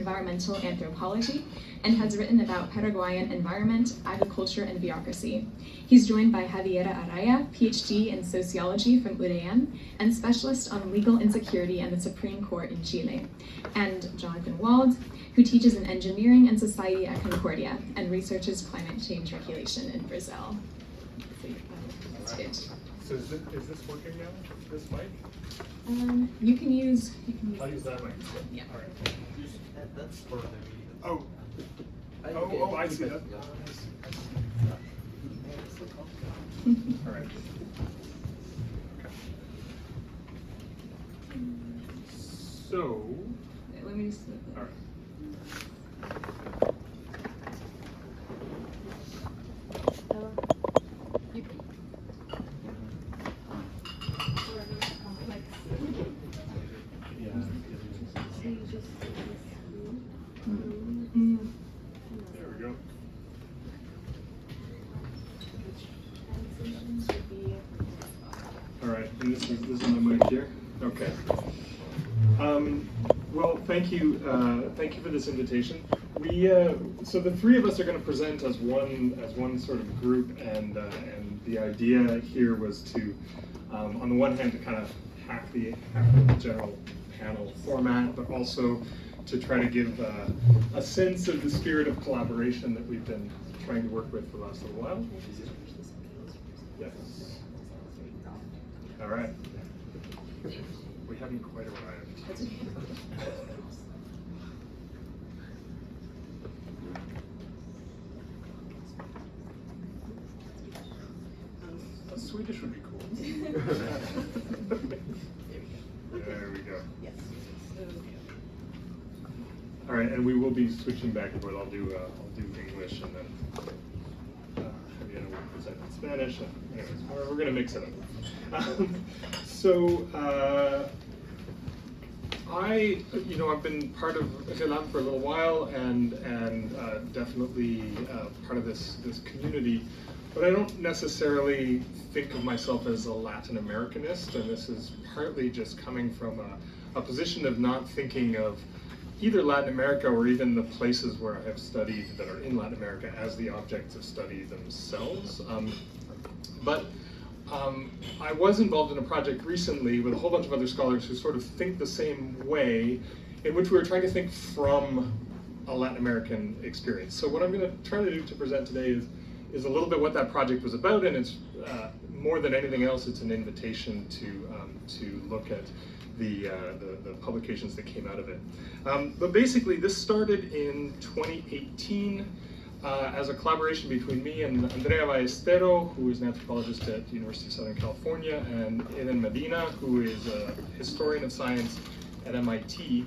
environmental anthropology and has written about Paraguayan environment, agriculture, and bureaucracy. He's joined by Javier Araya, PhD in sociology from UDM and specialist on legal insecurity and the Supreme Court in Chile, and Jonathan Wald, who teaches in engineering and society at Concordia and researches climate change regulation in Brazil. That's good. So is this working now? This mic? You can use I'll use that mic. Yeah. All right. That's for the meeting. Oh. I see that. All right. Okay. So. Let me just. All right. There we go. All right, and this is the mic here. Okay. Well, thank you for this invitation. We so the three of us are going to present as one sort of group, and the idea here was to, on the one hand, to kind of hack the general panel format, but also to try to give a sense of the spirit of collaboration that we've been trying to work with for the last little while. Yes. All right. We haven't quite arrived. Swedish would be cool. There we go. Yes. All right, and we will be switching back and forth. I'll do English, and then Javier will present in Spanish. And anyways, we're going to mix it up. I've been part of RÉLAM for a little while, and definitely part of this community. But I don't necessarily think of myself as a Latin Americanist, and this is partly just coming from a position of not thinking of either Latin America or even the places where I have studied that are in Latin America as the objects of study themselves. I was involved in a project recently with a whole bunch of other scholars who sort of think the same way, in which we were trying to think from a Latin American experience. So what I'm going to try to do to present today is a little bit what that project was about, and it's more than anything else, it's an invitation to look at the publications that came out of it. But basically, this started in 2018 as a collaboration between me and Andrea Ballestero, who is an anthropologist at the University of Southern California, and Eden Medina, who is a historian of science at MIT.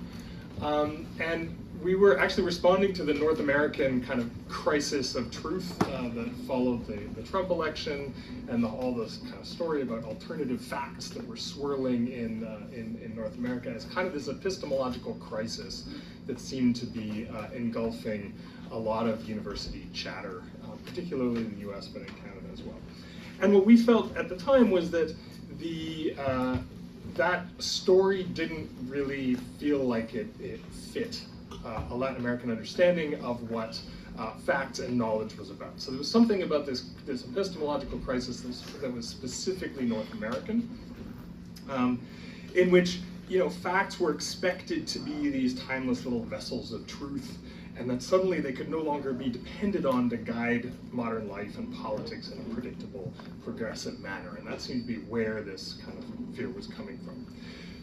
And we were actually responding to the North American kind of crisis of truth that followed the Trump election, and all this kind of story about alternative facts that were swirling in North America as kind of this epistemological crisis that seemed to be engulfing a lot of university chatter, particularly in the US, but in Canada as well. And what we felt at the time was that that story didn't really feel like it fit a Latin American understanding of what facts and knowledge was about. So there was something about this epistemological crisis that was specifically North American, in which facts were expected to be these timeless little vessels of truth, and that suddenly they could no longer be depended on to guide modern life and politics in a predictable, progressive manner. And that seemed to be where this kind of fear was coming from.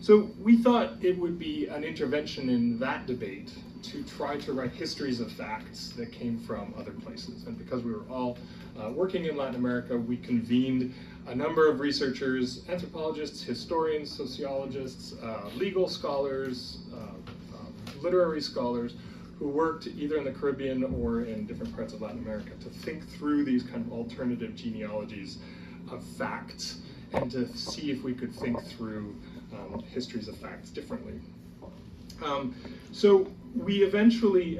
So we thought it would be an intervention in that debate to try to write histories of facts that came from other places. And because we were all working in Latin America, we convened a number of researchers, anthropologists, historians, sociologists, legal scholars, literary scholars, who worked either in the Caribbean or in different parts of Latin America to think through these kind of alternative genealogies of facts and to see if we could think through histories of facts differently. So we eventually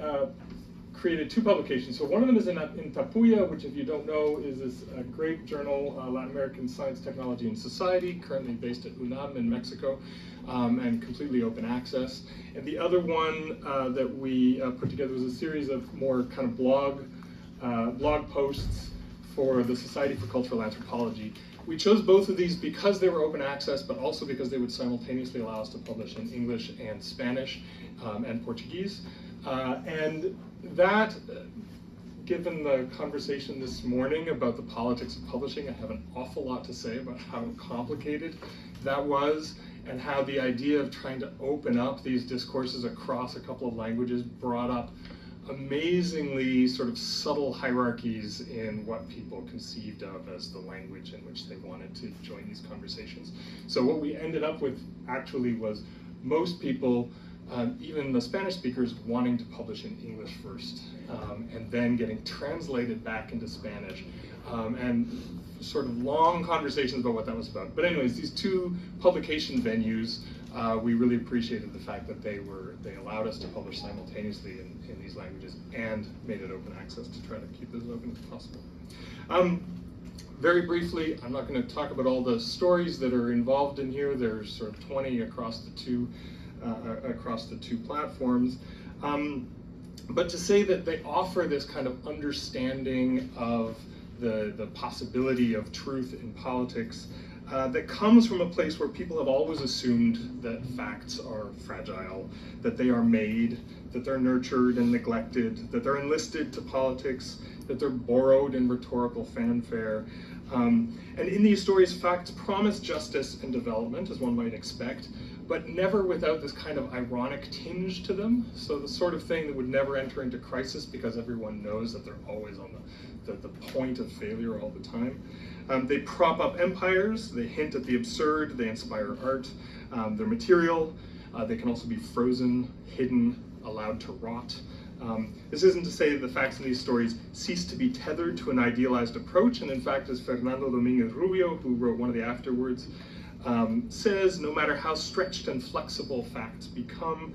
created two publications. So one of them is in Tapuya, which, if you don't know, is this great journal, Latin American Science, Technology, and Society, currently based at UNAM in Mexico. and completely open access. And the other one that we put together was a series of more kind of blog posts for the Society for Cultural Anthropology. We chose both of these because they were open access, but also because they would simultaneously allow us to publish in English and Spanish and Portuguese. And that, given the conversation this morning about the politics of publishing, I have an awful lot to say about how complicated that was, and how the idea of trying to open up these discourses across a couple of languages brought up amazingly sort of subtle hierarchies in what people conceived of as the language in which they wanted to join these conversations. So what we ended up with actually was most people, even the Spanish speakers, wanting to publish in English first, and then getting translated back into Spanish, and sort of long conversations about what that was about. But anyways, these two publication venues, we really appreciated the fact that they allowed us to publish simultaneously in these languages and made it open access to try to keep this as open as possible. Very briefly, I'm not going to talk about all the stories that are involved in here. There's sort of 20 across the two platforms. But to say that they offer this kind of understanding of the possibility of truth in politics that comes from a place where people have always assumed that facts are fragile, that they are made, that they're nurtured and neglected, that they're enlisted to politics, that they're borrowed in rhetorical fanfare. And in these stories, facts promise justice and development, as one might expect, but never without this kind of ironic tinge to them. So the sort of thing that would never enter into crisis because everyone knows that they're always on the point of failure all the time. They prop up empires, they hint at the absurd, they inspire art. They're material, they can also be frozen, hidden, allowed to rot. This isn't to say that the facts in these stories cease to be tethered to an idealized approach, and in fact, as Fernando Domínguez Rubio, who wrote one of the afterwords, says, no matter how stretched and flexible facts become,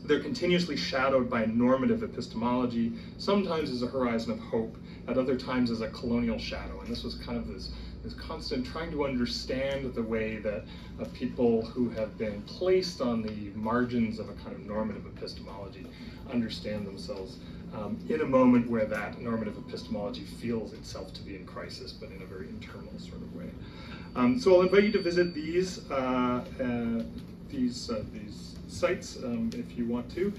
they're continuously shadowed by normative epistemology, sometimes as a horizon of hope, at other times as a colonial shadow. And this was kind of this constant trying to understand the way that people who have been placed on the margins of a kind of normative epistemology understand themselves in a moment where that normative epistemology feels itself to be in crisis, but in a very internal sort of way. So I'll invite you to visit these sites if you want to.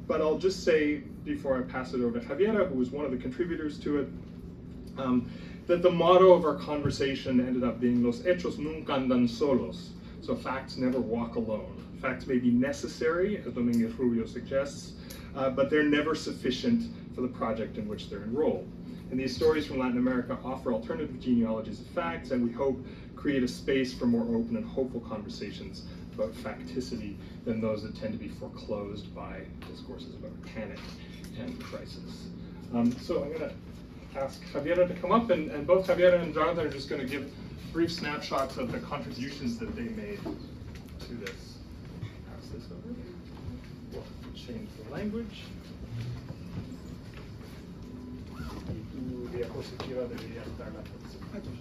But I'll just say, before I pass it over to Javiera, who was one of the contributors to it, that the motto of our conversation ended up being Los hechos nunca andan solos. So facts never walk alone. Facts may be necessary, as Domínguez Rubio suggests, but they're never sufficient for the project in which they're enrolled. And these stories from Latin America offer alternative genealogies of facts, and we hope create a space for more open and hopeful conversations about facticity than those that tend to be foreclosed by discourses about panic and crisis. So I'm going to ask Javiera to come up, and both Javiera and Jonathan are just going to give brief snapshots of the contributions that they made to this. Pass this over. We'll change the language. Y tu diapositiva debería estar la próxima.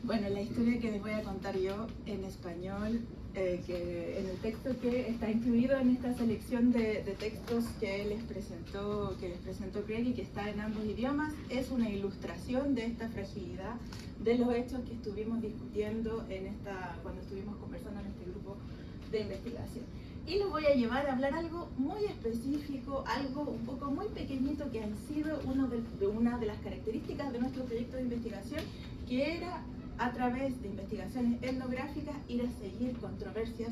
Bueno, la historia que les voy a contar yo en español, que en el texto que está incluido en esta selección de textos que les presentó Kregg y que está en ambos idiomas, es una ilustración de esta fragilidad de los hechos que estuvimos discutiendo cuando estuvimos conversando en este grupo de investigación. Y los voy a llevar a hablar algo muy específico, algo un poco muy pequeñito que han sido una de las características de nuestro proyecto de investigación, que era a través de investigaciones etnográficas ir a seguir controversias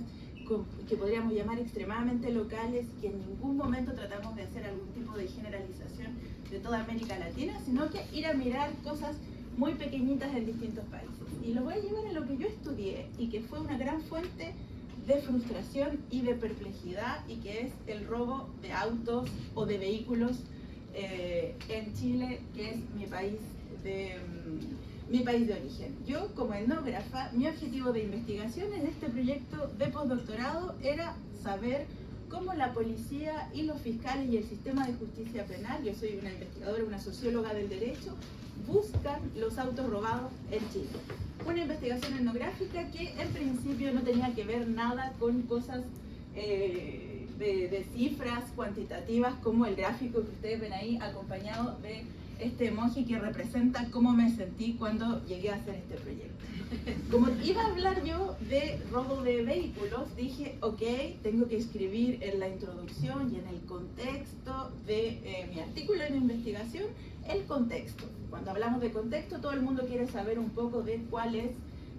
que podríamos llamar extremadamente locales, que en ningún momento tratamos de hacer algún tipo de generalización de toda América Latina, sino que ir a mirar cosas muy pequeñitas en distintos países. Y lo voy a llevar a lo que yo estudié y que fue una gran fuente de frustración y de perplejidad, y que es el robo de autos o de vehículos en Chile, que es mi país de origen. Yo, como etnógrafa, mi objetivo de investigación en este proyecto de postdoctorado era saber cómo la policía y los fiscales y el sistema de justicia penal, yo soy una investigadora, una socióloga del derecho, buscan los autos robados en Chile. Una investigación etnográfica que en principio no tenía que ver nada con cosas de cifras cuantitativas, como el gráfico que ustedes ven ahí, acompañado de este emoji que representa cómo me sentí cuando llegué a hacer este proyecto. Como iba a hablar yo de robo de vehículos, dije, ok, tengo que escribir en la introducción y en el contexto de mi artículo de mi investigación, el contexto. Cuando hablamos de contexto, todo el mundo quiere saber un poco de cuál es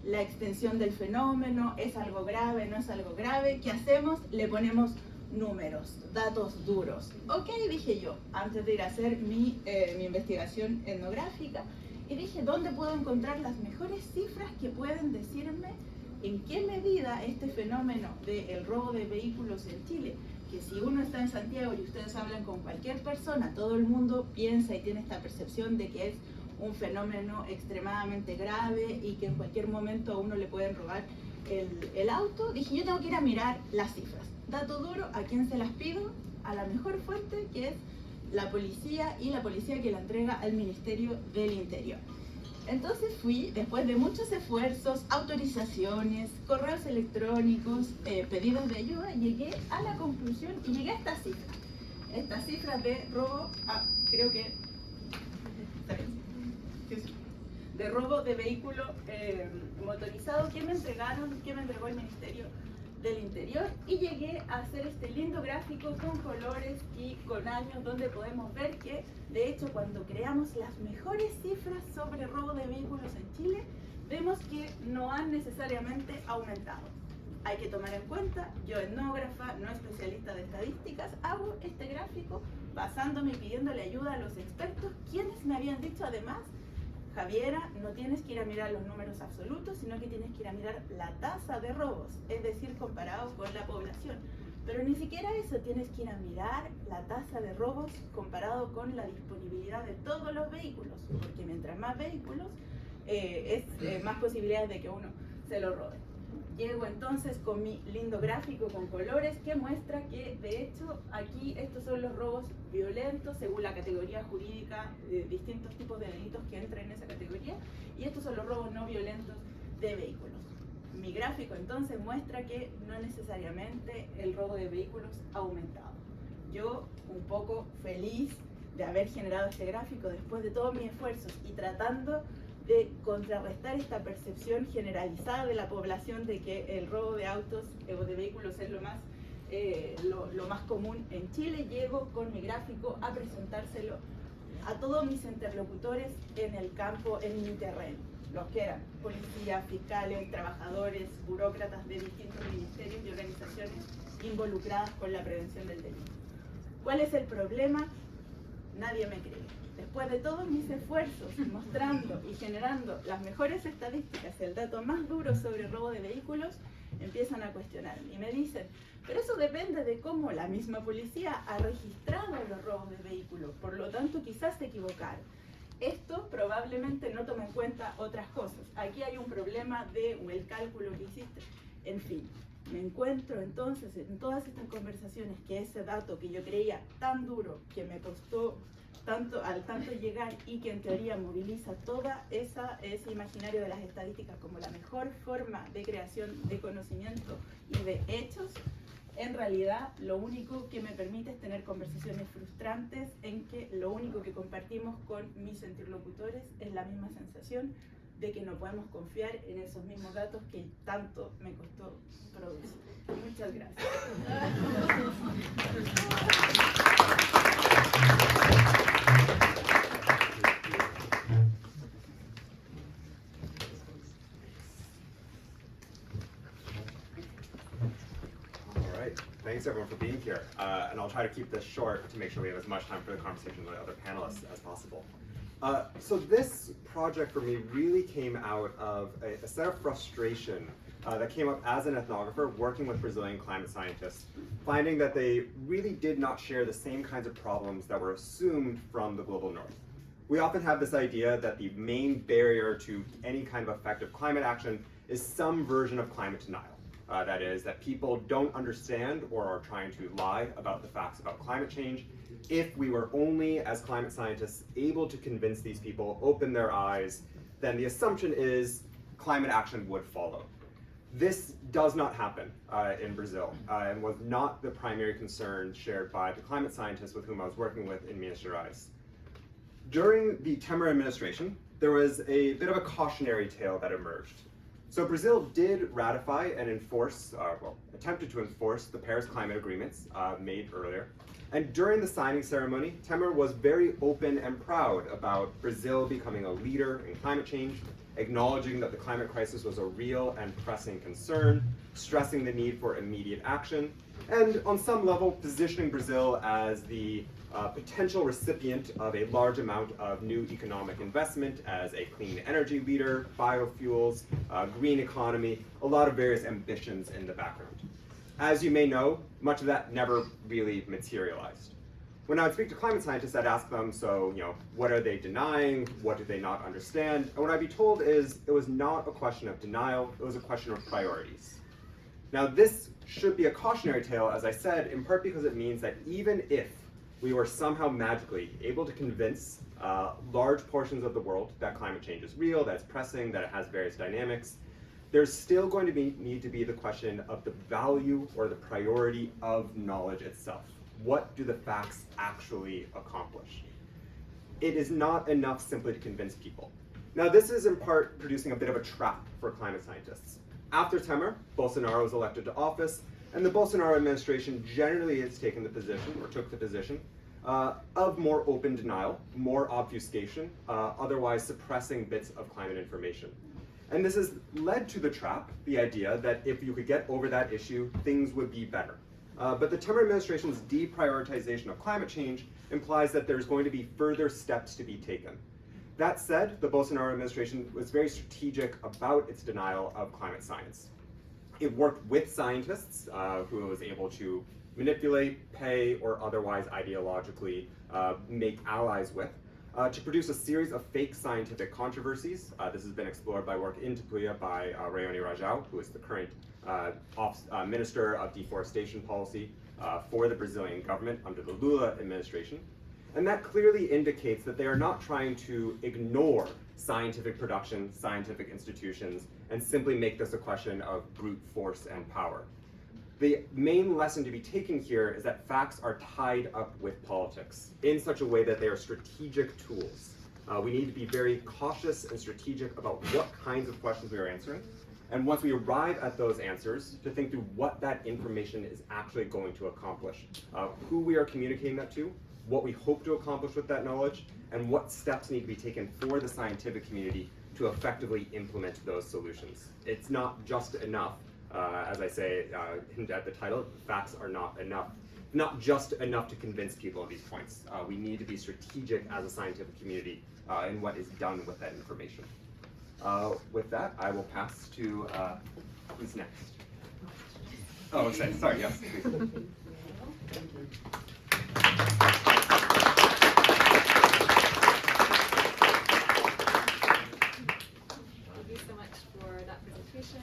la extensión del fenómeno, es algo grave, no es algo grave, ¿qué hacemos? Le ponemos números, datos duros. Ok, dije yo, antes de ir a hacer mi investigación etnográfica, y dije, ¿dónde puedo encontrar las mejores cifras que pueden decirme en qué medida este fenómeno del robo de vehículos en Chile, que si uno está en Santiago y ustedes hablan con cualquier persona, todo el mundo piensa y tiene esta percepción de que es un fenómeno extremadamente grave y que en cualquier momento a uno le pueden robar el auto? Dije, yo tengo que ir a mirar las cifras. Dato duro, ¿a quién se las pido? A la mejor fuente, que es la policía, y la policía que la entrega al Ministerio del Interior. Entonces fui, después de muchos esfuerzos, autorizaciones, correos electrónicos, pedidos de ayuda, llegué a la conclusión y llegué a esta cifra. Esta cifra de robo, creo que... de robo de vehículo motorizado que me entregó el Ministerio del Interior, y llegué a hacer este lindo gráfico con colores y con años, donde podemos ver que, de hecho, cuando creamos las mejores cifras sobre robo de vehículos en Chile, vemos que no han necesariamente aumentado. Hay que tomar en cuenta, yo etnógrafa, no especialista de estadísticas, hago este gráfico basándome y pidiéndole ayuda a los expertos, quienes me habían dicho además, Javiera, no tienes que ir a mirar los números absolutos, sino que tienes que ir a mirar la tasa de robos, es decir, comparado con la población. Pero ni siquiera eso, tienes que ir a mirar la tasa de robos comparado con la disponibilidad de todos los vehículos, porque mientras más vehículos, más posibilidades de que uno se lo robe. Llego entonces con mi lindo gráfico con colores que muestra que, de hecho, aquí estos son los robos violentos según la categoría jurídica, distintos tipos de delitos que entran en esa categoría, y estos son los robos no violentos de vehículos. Mi gráfico entonces muestra que no necesariamente el robo de vehículos ha aumentado. Yo, un poco feliz de haber generado este gráfico después de todos mis esfuerzos y tratando de contrarrestar esta percepción generalizada de la población de que el robo de autos o de vehículos es lo más común en Chile, llego con mi gráfico a presentárselo a todos mis interlocutores en el campo, en mi terreno, los que eran policías, fiscales, trabajadores, burócratas de distintos ministerios y organizaciones involucradas con la prevención del delito. ¿Cuál es el problema? Nadie me cree. Después de todos mis esfuerzos mostrando y generando las mejores estadísticas, el dato más duro sobre robo de vehículos, empiezan a cuestionarme y me dicen, pero eso depende de cómo la misma policía ha registrado los robos de vehículos, por lo tanto quizás se equivocaron. Esto probablemente no toma en cuenta otras cosas. Aquí hay un problema del cálculo que hiciste. En fin, me encuentro entonces en todas estas conversaciones que ese dato que yo creía tan duro, que me costó al tanto llegar y que en teoría moviliza toda ese imaginario de las estadísticas como la mejor forma de creación de conocimiento y de hechos, en realidad lo único que me permite es tener conversaciones frustrantes en que lo único que compartimos con mis interlocutores es la misma sensación de que no podemos confiar en esos mismos datos que tanto me costó producir. Muchas gracias. thanks everyone for being here. And I'll try to keep this short to make sure we have as much time for the conversation with the other panelists as possible. So this project for me really came out of a set of frustration that came up as an ethnographer working with Brazilian climate scientists, finding that they really did not share the same kinds of problems that were assumed from the global north. We often have this idea that the main barrier to any kind of effective climate action is some version of climate denial. That is, that people don't understand or are trying to lie about the facts about climate change. If we were only, as climate scientists, able to convince these people, open their eyes, then the assumption is climate action would follow. This does not happen in Brazil, and was not the primary concern shared by the climate scientists with whom I was working with in Minas Gerais. During the Temer administration, there was a bit of a cautionary tale that emerged. So Brazil did ratify and enforce, attempted to enforce the Paris climate agreements made earlier. And during the signing ceremony, Temer was very open and proud about Brazil becoming a leader in climate change, acknowledging that the climate crisis was a real and pressing concern, stressing the need for immediate action, and on some level positioning Brazil as the potential recipient of a large amount of new economic investment as a clean energy leader, biofuels, green economy, a lot of various ambitions in the background. As you may know, much of that never really materialized. When I would speak to climate scientists, I'd ask them, so, what are they denying? What do they not understand? And what I'd be told is it was not a question of denial, it was a question of priorities. Now, this should be a cautionary tale, as I said, in part because it means that even if we were somehow magically able to convince large portions of the world that climate change is real, that it's pressing, that it has various dynamics, there's still going to need to be the question of the value or the priority of knowledge itself. What do the facts actually accomplish? It is not enough simply to convince people. Now, this is in part producing a bit of a trap for climate scientists. After Temer, Bolsonaro was elected to office, and the Bolsonaro administration generally has taken the position, or took the position, of more open denial, more obfuscation, otherwise suppressing bits of climate information. And this has led to the trap, the idea that if you could get over that issue, things would be better. But the Temer administration's deprioritization of climate change implies that there's going to be further steps to be taken. That said, the Bolsonaro administration was very strategic about its denial of climate science. It worked with scientists who it was able to manipulate, pay, or otherwise ideologically make allies with, to produce a series of fake scientific controversies. This has been explored by work in Tapuia by Rayoni Rajau, who is the current Minister of Deforestation Policy for the Brazilian government under the Lula administration. And that clearly indicates that they are not trying to ignore scientific production, scientific institutions, and simply make this a question of brute force and power. The main lesson to be taken here is that facts are tied up with politics in such a way that they are strategic tools. We need to be very cautious and strategic about what kinds of questions we are answering. And once we arrive at those answers, to think through what that information is actually going to accomplish, who we are communicating that to, what we hope to accomplish with that knowledge, and what steps need to be taken for the scientific community to effectively implement those solutions. It's not just enough, as I say at the title, facts are not enough. Not just enough to convince people of these points. We need to be strategic as a scientific community in what is done with that information. With that, I will pass to, who's next? Oh, okay, sorry, yes, please. Thank you so much for that presentation.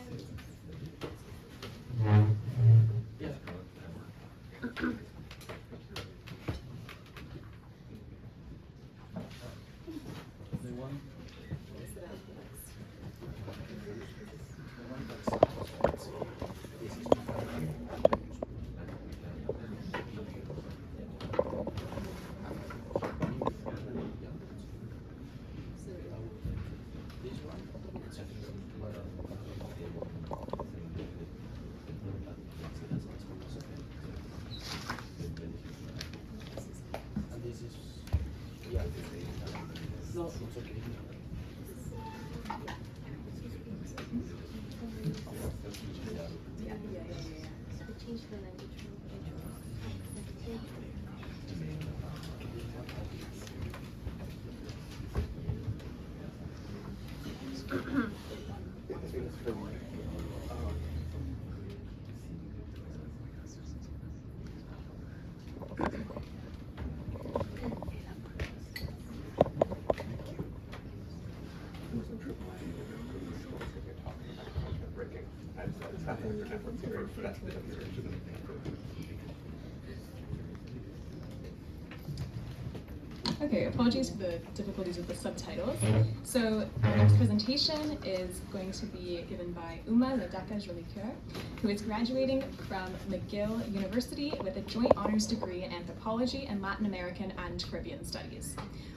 Okay, apologies for the difficulties with the subtitles. So the next presentation is going to be given by Uma Le Daca Jolicoeur, who is graduating from McGill University with a joint honors degree in anthropology and Latin American and Caribbean studies,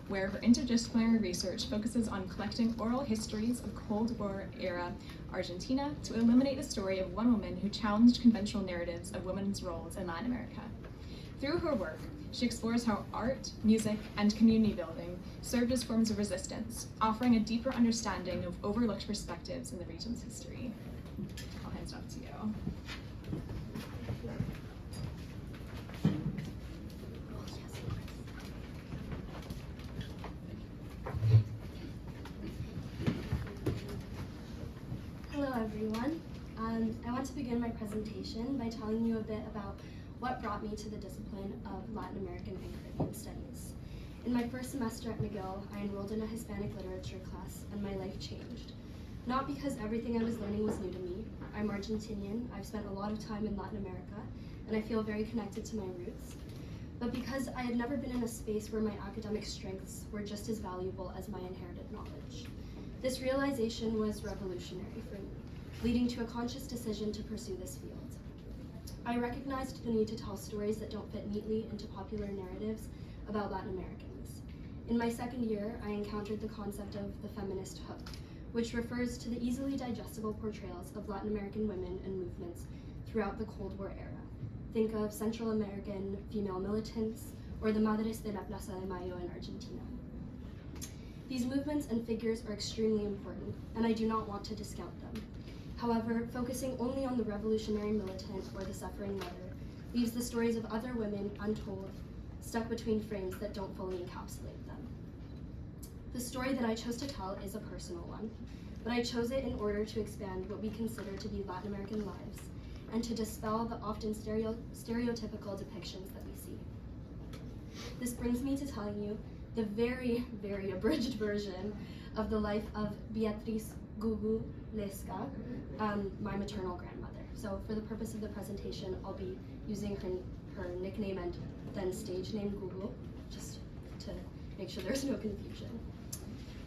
where her interdisciplinary research focuses on collecting oral histories of Cold War era Argentina to illuminate the story of one woman who challenged conventional narratives of women's roles in Latin America. Through her work, she explores how art, music, and community building served as forms of resistance, offering a deeper understanding of overlooked perspectives in the region's history. I'll hand it off to you. Hello everyone. I want to begin my presentation by telling you a bit about what brought me to the discipline of Latin American and Caribbean Studies. In my first semester at McGill, I enrolled in a Hispanic literature class and my life changed. Not because everything I was learning was new to me. I'm Argentinian, I've spent a lot of time in Latin America, and I feel very connected to my roots, but because I had never been in a space where my academic strengths were just as valuable as my inherited knowledge. This realization was revolutionary for me, leading to a conscious decision to pursue this field. I recognized the need to tell stories that don't fit neatly into popular narratives about Latin Americans. In my second year, I encountered the concept of the feminist hook, which refers to the easily digestible portrayals of Latin American women and movements throughout the Cold War era. Think of Central American female militants or the Madres de la Plaza de Mayo in Argentina. These movements and figures are extremely important, and I do not want to discount them. However, focusing only on the revolutionary militant or the suffering mother leaves the stories of other women untold, stuck between frames that don't fully encapsulate them. The story that I chose to tell is a personal one, but I chose it in order to expand what we consider to be Latin American lives and to dispel the often stereotypical depictions that we see. This brings me to telling you the very, very abridged version of the life of Beatriz Gugu Lesca, my maternal grandmother. So for the purpose of the presentation, I'll be using her nickname and then stage name Gugu, just to make sure there's no confusion.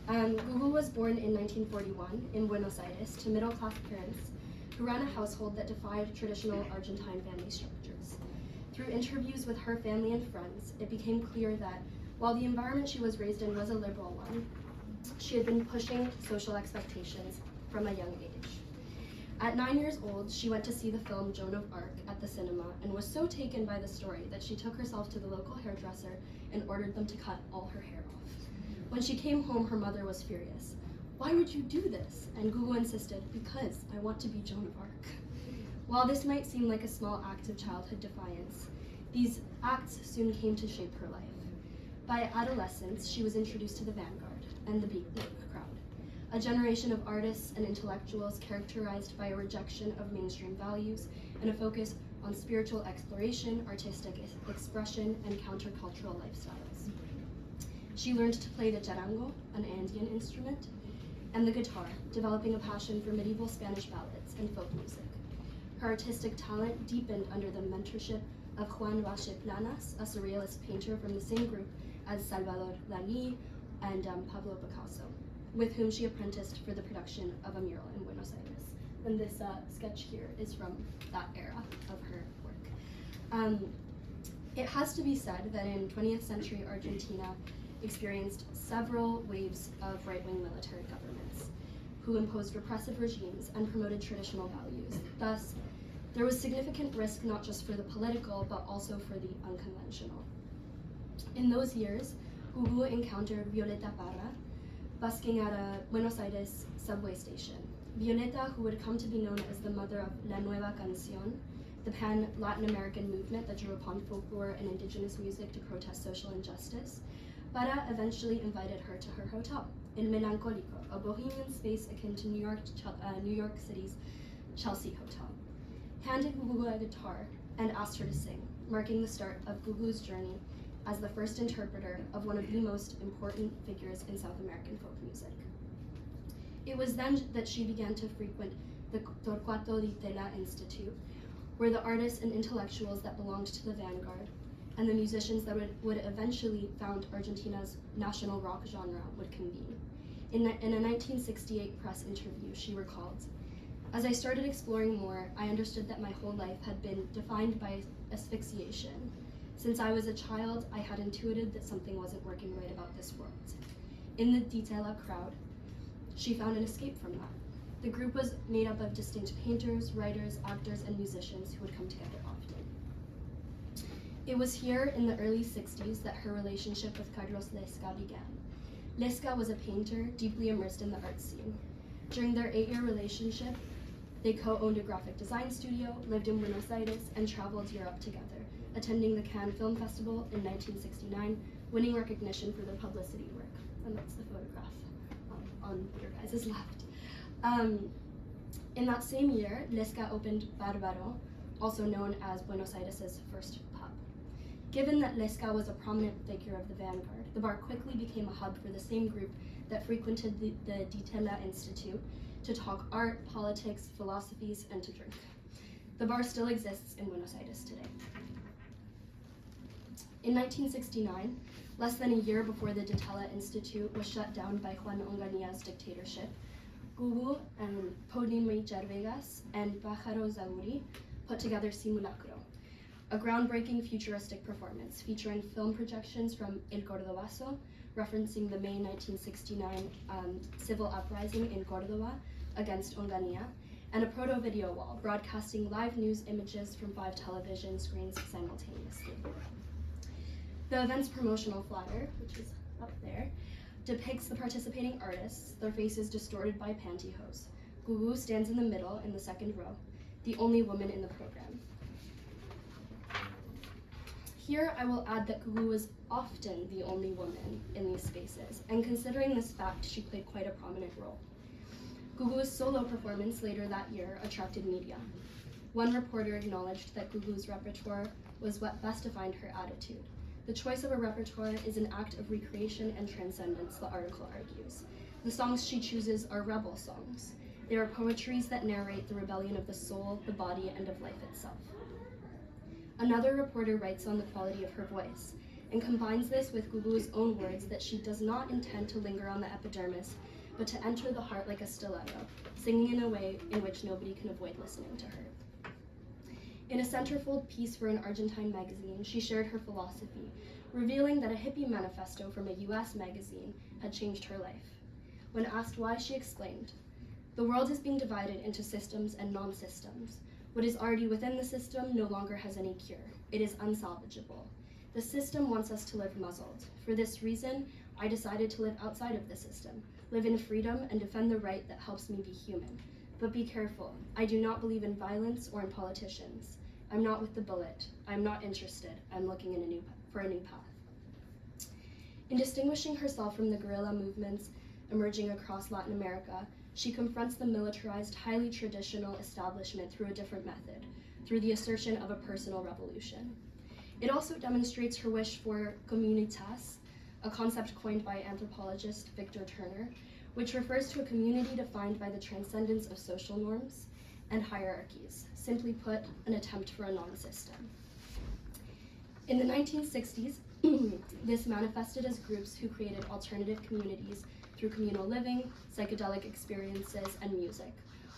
Gugu was born in 1941 in Buenos Aires to middle-class parents who ran a household that defied traditional Argentine family structures. Through interviews with her family and friends, it became clear that while the environment she was raised in was a liberal one, she had been pushing social expectations from a young age. At 9 years old, she went to see the film Joan of Arc at the cinema and was so taken by the story that she took herself to the local hairdresser and ordered them to cut all her hair off. When she came home, her mother was furious. "Why would you do this?" And Gugu insisted, "Because I want to be Joan of Arc." While this might seem like a small act of childhood defiance, these acts soon came to shape her life. By adolescence, she was introduced to the vanguard and the beatnik crowd, a generation of artists and intellectuals characterized by a rejection of mainstream values and a focus on spiritual exploration, artistic expression, and countercultural lifestyles. She learned to play the charango, an Andean instrument, and the guitar, developing a passion for medieval Spanish ballads and folk music. Her artistic talent deepened under the mentorship of Juan Valle Planas, a surrealist painter from the same group as Salvador Dalí and Pablo Picasso, with whom she apprenticed for the production of a mural in Buenos Aires. And this sketch here is from that era of her work. It has to be said that in 20th century Argentina experienced several waves of right-wing military governments who imposed repressive regimes and promoted traditional values. Thus, there was significant risk not just for the political, but also for the unconventional. In those years, Gugu encountered Violeta Parra, busking at a Buenos Aires subway station. Violeta, who would come to be known as the mother of La Nueva Canción, the pan-Latin American movement that drew upon folklore and indigenous music to protest social injustice, Para eventually invited her to her hotel in Melancolico, a bohemian space akin to New York City's Chelsea Hotel, handed Gugu a guitar and asked her to sing, marking the start of Gugu's journey as the first interpreter of one of the most important figures in South American folk music. It was then that she began to frequent the Torcuato Di Tella Institute, where the artists and intellectuals that belonged to the vanguard and the musicians that would eventually found Argentina's national rock genre would convene. In a 1968 press interview, she recalled, "As I started exploring more, I understood that my whole life had been defined by asphyxiation. Since I was a child, I had intuited that something wasn't working right about this world. In the Di Tella crowd, she found an escape from that. The group was made up of distinct painters, writers, actors, and musicians who would come together often." It was here in the early 60s that her relationship with Carlos Lesca began. Lesca was a painter deeply immersed in the art scene. During their 8-year relationship, they co-owned a graphic design studio, lived in Buenos Aires, and traveled Europe together, attending the Cannes Film Festival in 1969, winning recognition for their publicity work. And that's the photograph on your guys' left. In that same year, Lesca opened Barbaro, also known as Buenos Aires' first pub. Given that Lesca was a prominent figure of the vanguard, the bar quickly became a hub for the same group that frequented the Di Tella Institute to talk art, politics, philosophies, and to drink. The bar still exists in Buenos Aires today. In 1969, less than a year before the Di Tella Institute was shut down by Juan Ongania's dictatorship, Gugu and Podimri Jarvegas and Pájaro Zauri put together Simulacro, a groundbreaking futuristic performance featuring film projections from El Cordobazo, referencing the May 1969 civil uprising in Córdoba against Onganía, and a proto-video wall broadcasting live news images from 5 television screens simultaneously. The event's promotional flyer, which is up there, depicts the participating artists, their faces distorted by pantyhose. Gugu stands in the middle in the second row, the only woman in the program. Here I will add that Gugu was often the only woman in these spaces, and considering this fact, she played quite a prominent role. Gugu's solo performance later that year attracted media. One reporter acknowledged that Gugu's repertoire was what best defined her attitude. The choice of a repertoire is an act of recreation and transcendence, the article argues. The songs she chooses are rebel songs. They are poetries that narrate the rebellion of the soul, the body, and of life itself. Another reporter writes on the quality of her voice, and combines this with Gugu's own words that she does not intend to linger on the epidermis, but to enter the heart like a stiletto, singing in a way in which nobody can avoid listening to her. In a centerfold piece for an Argentine magazine, she shared her philosophy, revealing that a hippie manifesto from a US magazine had changed her life. When asked why, she exclaimed, "The world is being divided into systems and non-systems. What is already within the system no longer has any cure. It is unsalvageable. The system wants us to live muzzled. For this reason, I decided to live outside of the system, live in freedom, and defend the right that helps me be human. But be careful. I do not believe in violence or in politicians. I'm not with the bullet. I'm not interested. I'm looking for a new path." In distinguishing herself from the guerrilla movements emerging across Latin America, she confronts the militarized, highly traditional establishment through a different method, through the assertion of a personal revolution. It also demonstrates her wish for communitas, a concept coined by anthropologist Victor Turner, which refers to a community defined by the transcendence of social norms and hierarchies, simply put, an attempt for a non-system. In the 1960s, this manifested as groups who created alternative communities through communal living, psychedelic experiences, and music,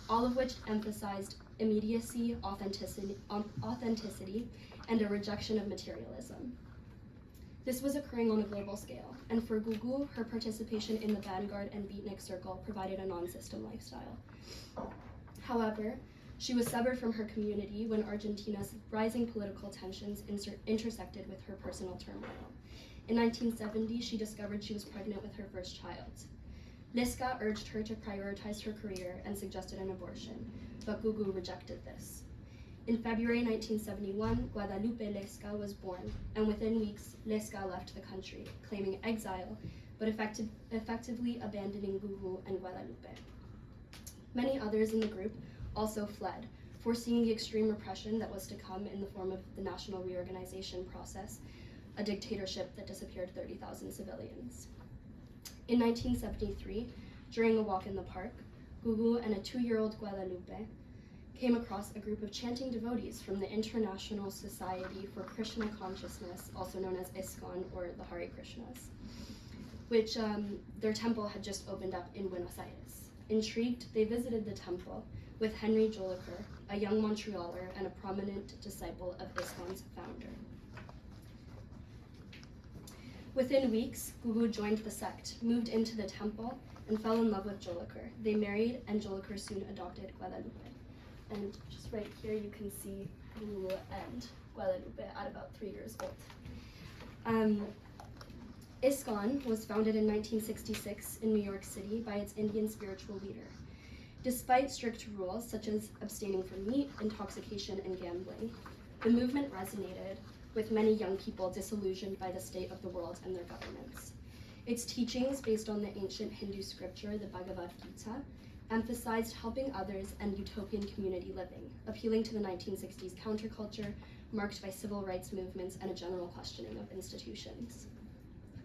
all of which emphasized immediacy, authenticity, and a rejection of materialism. This was occurring on a global scale, and for Gugu, her participation in the vanguard and beatnik circle provided a non-system lifestyle. However, she was severed from her community when Argentina's rising political tensions intersected with her personal turmoil. In 1970, she discovered she was pregnant with her first child. Lesca urged her to prioritize her career and suggested an abortion, but Gugu rejected this. In February 1971, Guadalupe Lesca was born, and within weeks, Lesca left the country, claiming exile, but effectively abandoning Gugu and Guadalupe. Many others in the group also fled, foreseeing the extreme repression that was to come in the form of the national reorganization process, a dictatorship that disappeared 30,000 civilians. In 1973, during a walk in the park, Gugu and a 2-year-old Guadalupe came across a group of chanting devotees from the International Society for Krishna Consciousness, also known as ISKCON, or the Hare Krishnas, which their temple had just opened up in Buenos Aires. Intrigued, they visited the temple with Kregg Jolicoeur, a young Montrealer and a prominent disciple of ISKCON's founder. Within weeks, Gugu joined the sect, moved into the temple, and fell in love with Jolicoeur. They married, and Jolicoeur soon adopted Guadalupe. And just right here, you can see Gugu and Guadalupe at about 3 years old. ISKCON was founded in 1966 in New York City by its Indian spiritual leader. Despite strict rules such as abstaining from meat, intoxication, and gambling, the movement resonated with many young people disillusioned by the state of the world and their governments. Its teachings, based on the ancient Hindu scripture, the Bhagavad Gita, emphasized helping others and utopian community living, appealing to the 1960s counterculture marked by civil rights movements and a general questioning of institutions.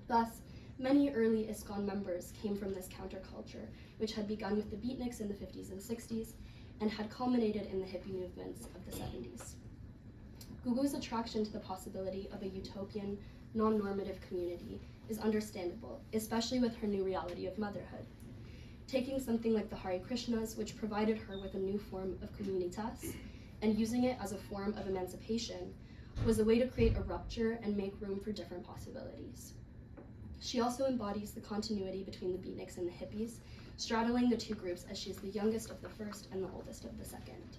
Thus, many early ISKCON members came from this counterculture, which had begun with the beatniks in the 50s and 60s and had culminated in the hippie movements of the 70s. Gugu's attraction to the possibility of a utopian, non-normative community is understandable, especially with her new reality of motherhood. Taking something like the Hare Krishnas, which provided her with a new form of communitas, and using it as a form of emancipation, was a way to create a rupture and make room for different possibilities. She also embodies the continuity between the beatniks and the hippies, straddling the two groups as she is the youngest of the first and the oldest of the second.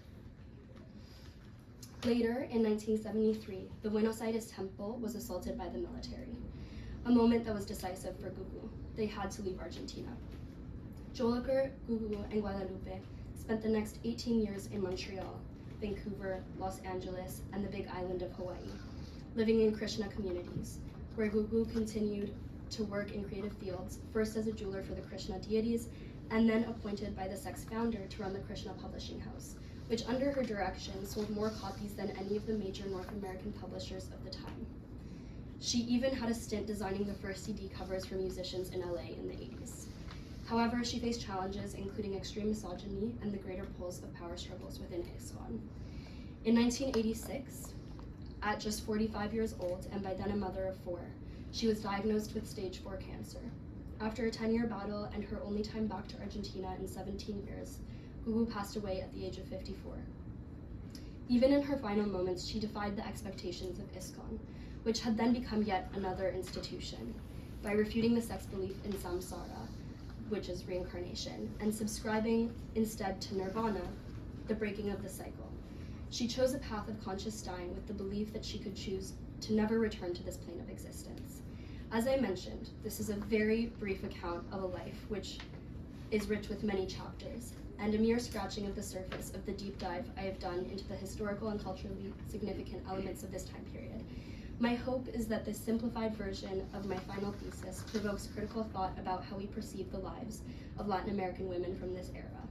Later, in 1973, the Buenos Aires temple was assaulted by the military, a moment that was decisive for Gugu. They had to leave Argentina. Jolicoeur, Gugu, and Guadalupe spent the next 18 years in Montreal, Vancouver, Los Angeles, and the Big Island of Hawaii, living in Krishna communities, where Gugu continued to work in creative fields, first as a jeweler for the Krishna deities, and then appointed by the sect's founder to run the Krishna Publishing House, which under her direction sold more copies than any of the major North American publishers of the time. She even had a stint designing the first CD covers for musicians in LA in the 80s. However, she faced challenges including extreme misogyny and the greater pulls of power struggles within ISKCON. In 1986, at just 45 years old and by then a mother of 4, she was diagnosed with stage 4 cancer. After a 10-year battle and her only time back to Argentina in 17 years, Gugu passed away at the age of 54. Even in her final moments, she defied the expectations of ISKCON, which had then become yet another institution, by refuting the sect's belief in samsara, which is reincarnation, and subscribing instead to nirvana, the breaking of the cycle. She chose a path of conscious dying with the belief that she could choose to never return to this plane of existence. As I mentioned, this is a very brief account of a life which is rich with many chapters, and a mere scratching of the surface of the deep dive I have done into the historical and culturally significant elements of this time period. My hope is that this simplified version of my final thesis provokes critical thought about how we perceive the lives of Latin American women from this era.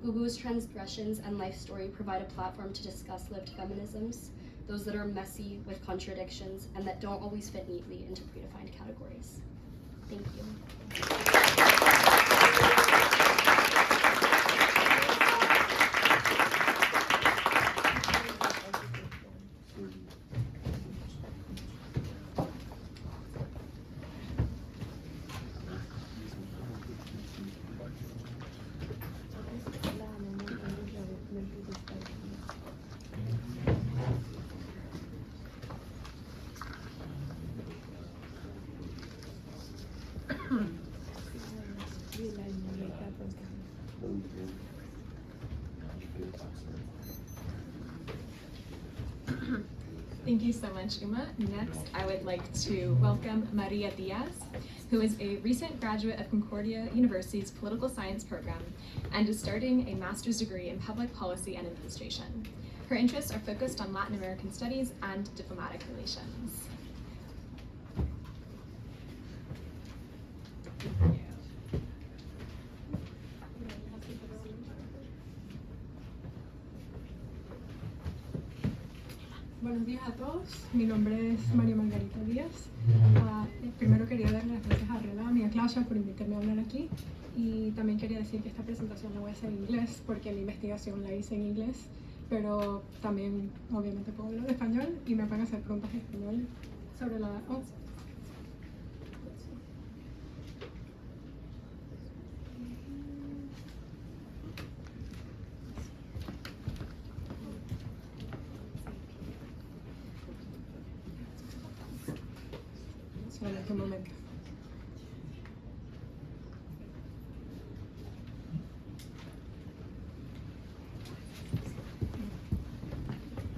Gugu's transgressions and life story provide a platform to discuss lived feminisms, those that are messy with contradictions and that don't always fit neatly into predefined categories. Thank you. Thank you so much, Uma. Next, I would like to welcome María Díaz, who is a recent graduate of Concordia University's Political Science program and is starting a master's degree in public policy and administration. Her interests are focused on Latin American studies and diplomatic relations. Buenos días a todos, mi nombre es María Díaz. Primero quería dar las gracias a RÉLAM y a CLASHSA por invitarme a hablar aquí, y también quería decir que esta presentación la voy a hacer en inglés porque mi investigación la hice en inglés, pero también obviamente puedo hablar español y me van a hacer preguntas en español sobre la... Solamente un momento.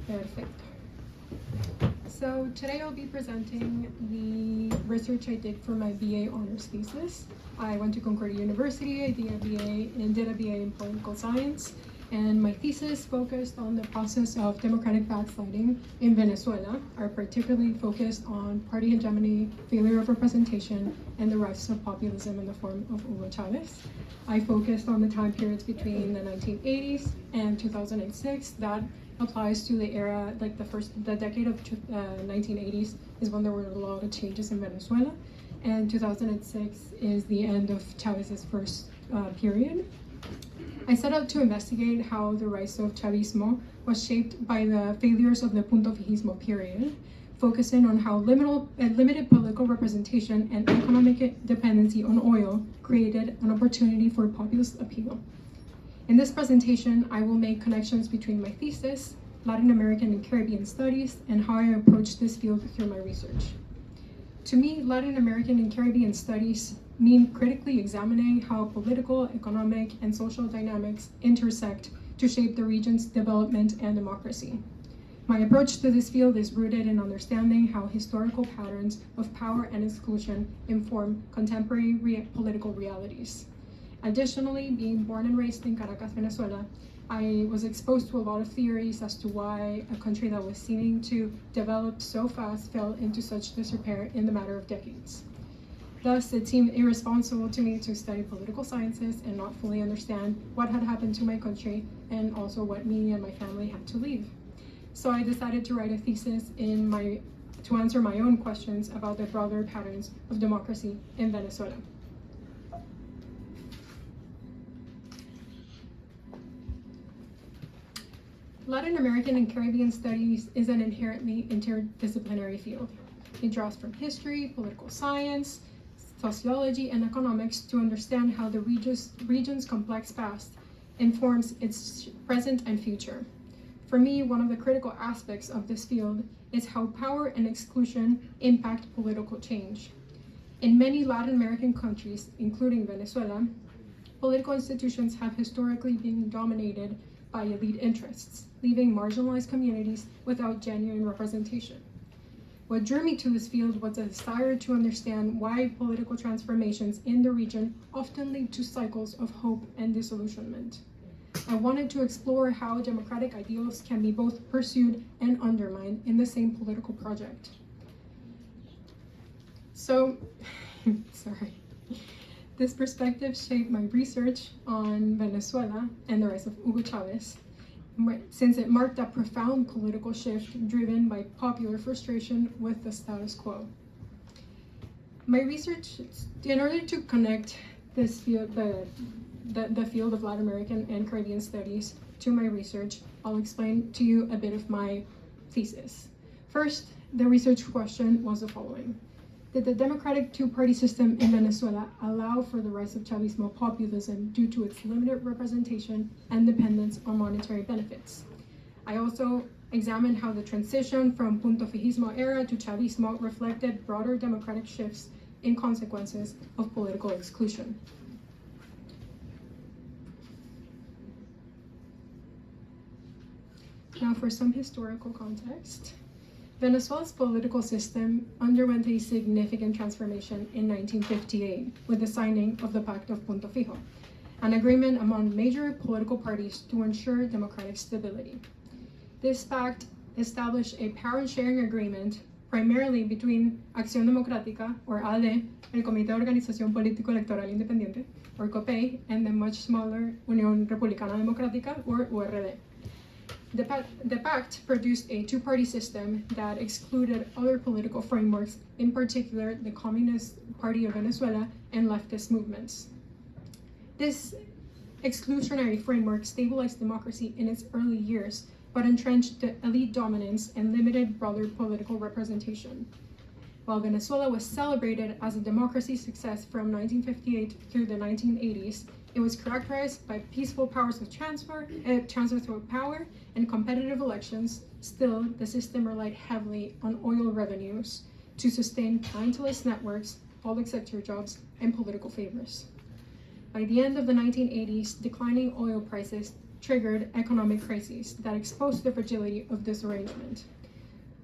Perfecto. So today I'll be presenting the research I did for my BA honors thesis. I went to Concordia University, I did a BA in political science, and my thesis focused on the process of democratic backsliding in Venezuela, are particularly focused on party hegemony, failure of representation, and the rise of populism in the form of Hugo Chavez. I focused on the time periods between the 1980s and 2006. That applies to the era, like the decade of 1980s is when there were a lot of changes in Venezuela, and 2006 is the end of Chavez's first period. I set out to investigate how the rise of Chavismo was shaped by the failures of the Punto Fijismo period, focusing on how limited political representation and economic dependency on oil created an opportunity for populist appeal. In this presentation, I will make connections between my thesis, Latin American and Caribbean studies, and how I approach this field through my research. To me, Latin American and Caribbean studies mean critically examining how political, economic, and social dynamics intersect to shape the region's development and democracy. My approach to this field is rooted in understanding how historical patterns of power and exclusion inform contemporary political realities. Additionally, being born and raised in Caracas, Venezuela, I was exposed to a lot of theories as to why a country that was seeming to develop so fast fell into such disrepair in the matter of decades. Thus, it seemed irresponsible to me to study political sciences and not fully understand what had happened to my country and also what me and my family had to leave. So I decided to write a thesis to answer my own questions about the broader patterns of democracy in Venezuela. Latin American and Caribbean studies is an inherently interdisciplinary field. It draws from history, political science, sociology, and economics to understand how the region's complex past informs its present and future. For me, one of the critical aspects of this field is how power and exclusion impact political change. In many Latin American countries, including Venezuela, political institutions have historically been dominated by elite interests, leaving marginalized communities without genuine representation. What drew me to this field was a desire to understand why political transformations in the region often lead to cycles of hope and disillusionment. I wanted to explore how democratic ideals can be both pursued and undermined in the same political project. So, sorry. This perspective shaped my research on Venezuela and the rise of Hugo Chavez, since it marked a profound political shift driven by popular frustration with the status quo. My research, in order to connect this field, the field of Latin American and Caribbean studies to my research, I'll explain to you a bit of my thesis. First, the research question was the following. Did the democratic two-party system in Venezuela allow for the rise of Chavismo populism due to its limited representation and dependence on monetary benefits? I also examined how the transition from Punto Fijismo era to Chavismo reflected broader democratic shifts in consequences of political exclusion. Now for some historical context. Venezuela's political system underwent a significant transformation in 1958 with the signing of the Pact of Punto Fijo, an agreement among major political parties to ensure democratic stability. This pact established a power-sharing agreement primarily between Acción Democrática, or AD, el Comité de Organización Político Electoral Independiente, or COPEI, and the much smaller Unión Republicana Democrática, or URD. The pact produced a two-party system that excluded other political frameworks, in particular the Communist Party of Venezuela and leftist movements. This exclusionary framework stabilized democracy in its early years, but entrenched the elite dominance and limited broader political representation. While Venezuela was celebrated as a democracy success from 1958 through the 1980s, it was characterized by peaceful powers of transfer of power and competitive elections. Still, the system relied heavily on oil revenues to sustain clientelist networks, public sector jobs, and political favors. By the end of the 1980s, declining oil prices triggered economic crises that exposed the fragility of this arrangement.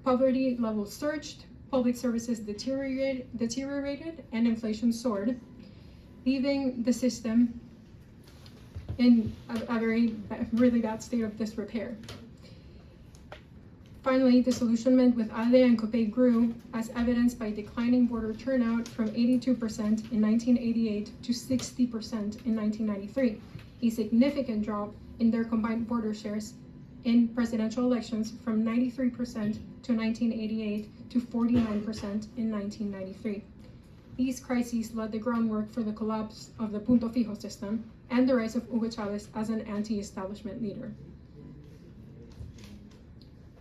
Poverty levels surged, public services deteriorated, and inflation soared, leaving the system in a really bad state of disrepair. Finally, disillusionment with ALDE and COPEI grew, as evidenced by declining voter turnout from 82% in 1988 to 60% in 1993, a significant drop in their combined voter shares in presidential elections from 93% to 1988 to 49% in 1993. These crises led the groundwork for the collapse of the Punto Fijo system and the rise of Hugo Chavez as an anti-establishment leader.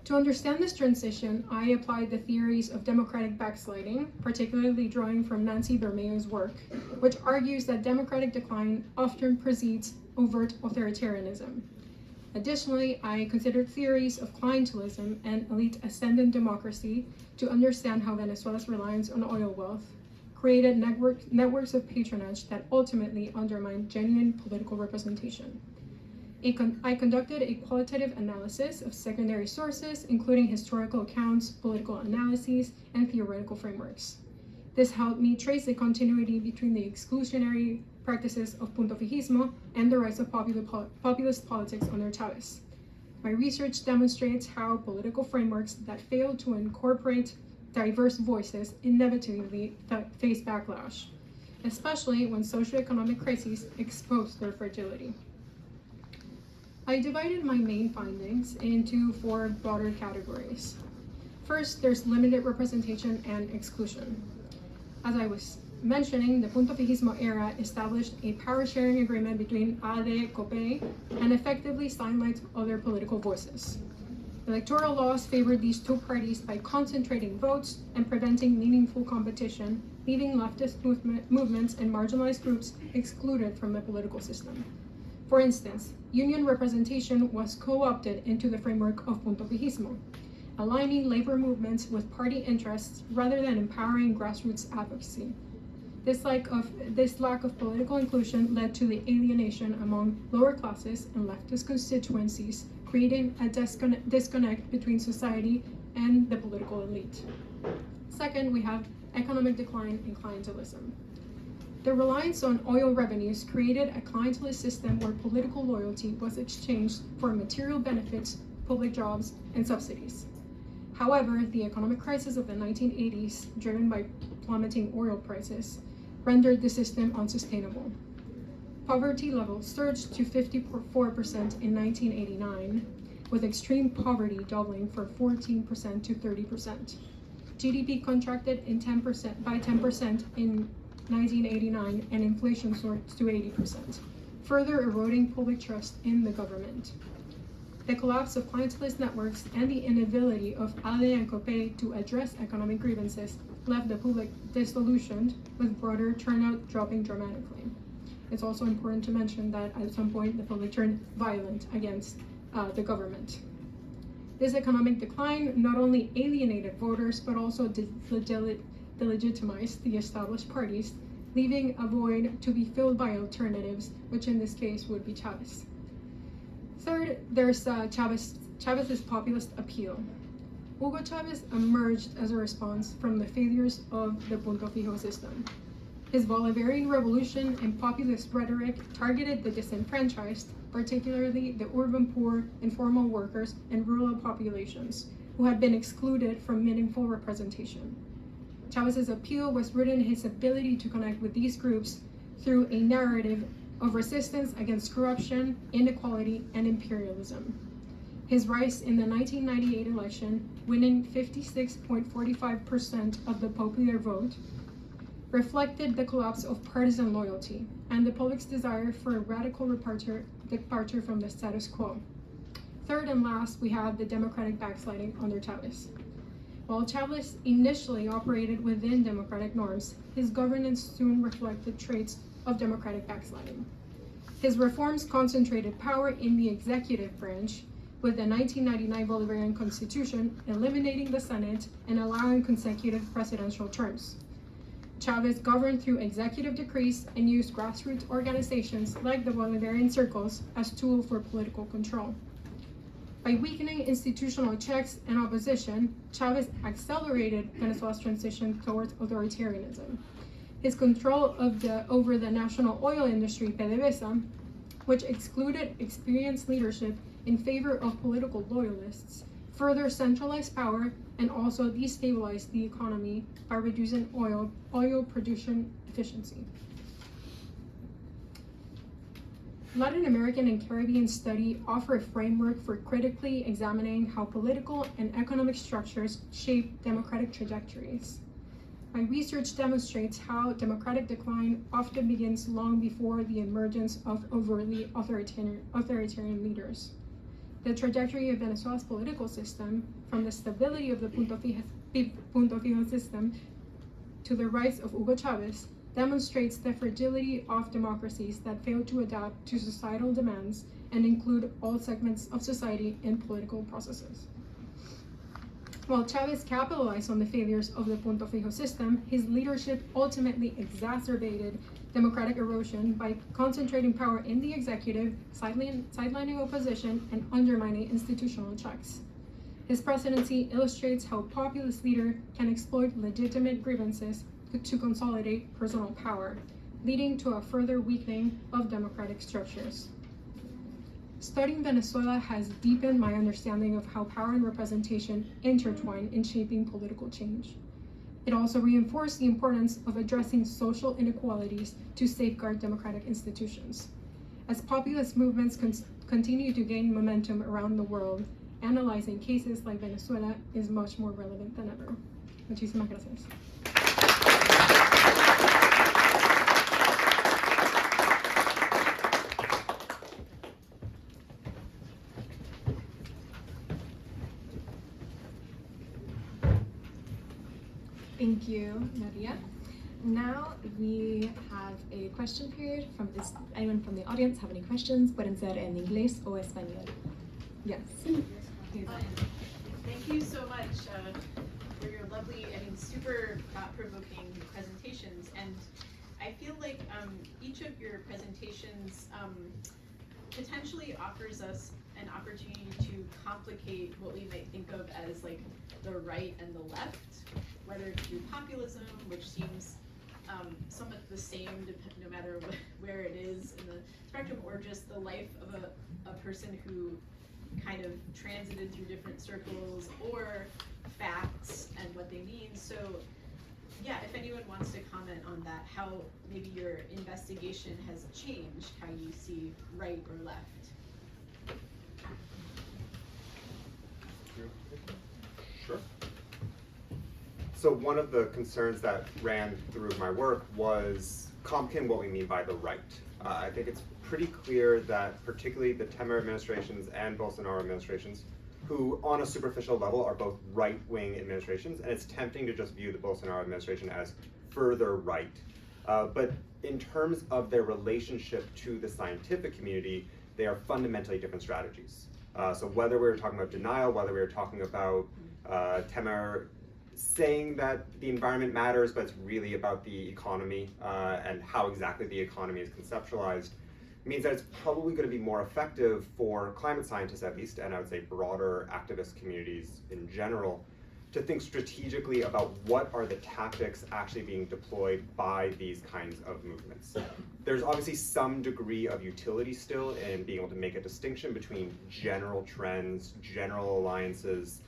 To understand this transition, I applied the theories of democratic backsliding, particularly drawing from Nancy Bermeo's work, which argues that democratic decline often precedes overt authoritarianism. Additionally, I considered theories of clientelism and elite ascendant democracy to understand how Venezuela's reliance on oil wealth created networks of patronage that ultimately undermined genuine political representation. I conducted a qualitative analysis of secondary sources, including historical accounts, political analyses, and theoretical frameworks. This helped me trace the continuity between the exclusionary practices of Punto Fijismo and the rise of populist politics under Chavez. My research demonstrates how political frameworks that fail to incorporate diverse voices inevitably face backlash, especially when socioeconomic crises expose their fragility. I divided my main findings into 4 broader categories. First, there's limited representation and exclusion. As I was mentioning, the Punto Fijismo era established a power-sharing agreement between AD, COPEI, and effectively silenced other political voices. Electoral laws favored these two parties by concentrating votes and preventing meaningful competition, leaving leftist movements and marginalized groups excluded from the political system. For instance, union representation was co-opted into the framework of Punto Fijismo, aligning labor movements with party interests rather than empowering grassroots advocacy. This lack of political inclusion led to the alienation among lower classes and leftist constituencies, creating a disconnect between society and the political elite. Second, we have economic decline and clientelism. The reliance on oil revenues created a clientelist system where political loyalty was exchanged for material benefits, public jobs, and subsidies. However, the economic crisis of the 1980s, driven by plummeting oil prices, rendered the system unsustainable. Poverty levels surged to 54% in 1989, with extreme poverty doubling from 14% to 30%. GDP contracted by 10% in 1989, and inflation soared to 80%, further eroding public trust in the government. The collapse of clientelist networks and the inability of ALDE and COPEI to address economic grievances left the public disillusioned, with broader turnout dropping dramatically. It's also important to mention that at some point the public turned violent against the government. This economic decline not only alienated voters, but also delegitimized the established parties, leaving a void to be filled by alternatives, which in this case would be Chavez. Third, there's Chavez's populist appeal. Hugo Chavez emerged as a response from the failures of the Punto Fijo system. His Bolivarian revolution and populist rhetoric targeted the disenfranchised, particularly the urban poor, informal workers, and rural populations, who had been excluded from meaningful representation. Chávez's appeal was rooted in his ability to connect with these groups through a narrative of resistance against corruption, inequality, and imperialism. His rise in the 1998 election, winning 56.45% of the popular vote, reflected the collapse of partisan loyalty and the public's desire for a radical departure from the status quo. Third and last, we have the democratic backsliding under Chávez. While Chávez initially operated within democratic norms, his governance soon reflected traits of democratic backsliding. His reforms concentrated power in the executive branch, with the 1999 Bolivarian Constitution eliminating the Senate and allowing consecutive presidential terms. Chávez governed through executive decrees and used grassroots organizations like the Bolivarian Circles as tools for political control. By weakening institutional checks and opposition, Chávez accelerated Venezuela's transition towards authoritarianism. His control over the national oil industry, PDVSA, which excluded experienced leadership in favor of political loyalists, further centralized power and also destabilized the economy by reducing oil production efficiency. Latin American and Caribbean study offer a framework for critically examining how political and economic structures shape democratic trajectories. My research demonstrates how democratic decline often begins long before the emergence of overtly authoritarian leaders. The trajectory of Venezuela's political system, from the stability of the Punto Fijo system to the rise of Hugo Chávez, demonstrates the fragility of democracies that fail to adapt to societal demands and include all segments of society in political processes. While Chávez capitalized on the failures of the Punto Fijo system, his leadership ultimately exacerbated democratic erosion by concentrating power in the executive, sidelining opposition, and undermining institutional checks. His presidency illustrates how a populist leader can exploit legitimate grievances to consolidate personal power, leading to a further weakening of democratic structures. Studying Venezuela has deepened my understanding of how power and representation intertwine in shaping political change. It also reinforced the importance of addressing social inequalities to safeguard democratic institutions. As populist movements continue to gain momentum around the world, analyzing cases like Venezuela is much more relevant than ever. Muchísimas gracias. Thank you, Maria. Now we have a question period from this. Anyone from the audience have any questions? Pueden ser en inglés o español. Yes. Thank you so much for your lovely, super thought-provoking presentations. And I feel like each of your presentations potentially offers us an opportunity to complicate what we might think of as like the right and the left, whether it's through populism, which seems somewhat the same no matter where it is in the spectrum, or just the life of a person who kind of transited through different circles, or facts and what they mean. So yeah, if anyone wants to comment on that, how maybe your investigation has changed how you see right or left. Sure. So one of the concerns that ran through my work was complicating what we mean by the right. I think it's pretty clear that particularly the Temer administrations and Bolsonaro administrations, who on a superficial level are both right-wing administrations, and it's tempting to just view the Bolsonaro administration as further right. But in terms of their relationship to the scientific community, they are fundamentally different strategies. So whether we're talking about denial, whether we're talking about Temer saying that the environment matters, but it's really about the economy and how exactly the economy is conceptualized, means that it's probably going to be more effective for climate scientists at least, and I would say broader activist communities in general, to think strategically about what are the tactics actually being deployed by these kinds of movements. There's obviously some degree of utility still in being able to make a distinction between general trends, general alliances,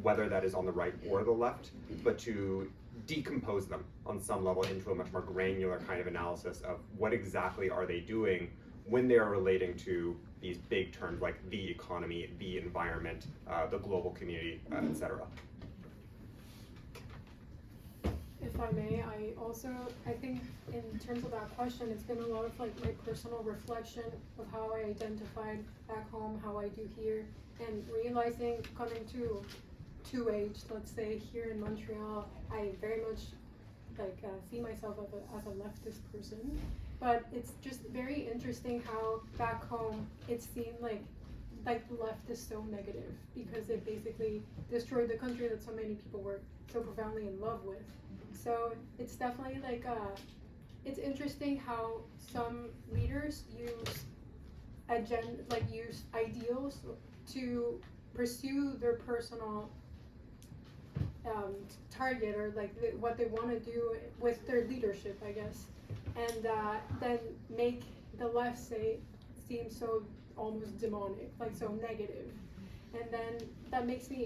whether that is on the right or the left, but to decompose them on some level into a much more granular kind of analysis of what exactly are they doing when they are relating to these big terms like the economy, the environment, the global community, etc. If I may, I think in terms of that question, it's been a lot of like my personal reflection of how I identified back home, how I do here, and realizing coming to age, let's say here in Montreal, I very much like see myself as a leftist person, but it's just very interesting how back home it seemed like the left is so negative because it basically destroyed the country that so many people were so profoundly in love with. So it's definitely like it's interesting how some leaders use use ideals to pursue their personal target or like what they want to do with their leadership, I guess, and then make the left seem so almost demonic, like so negative. And then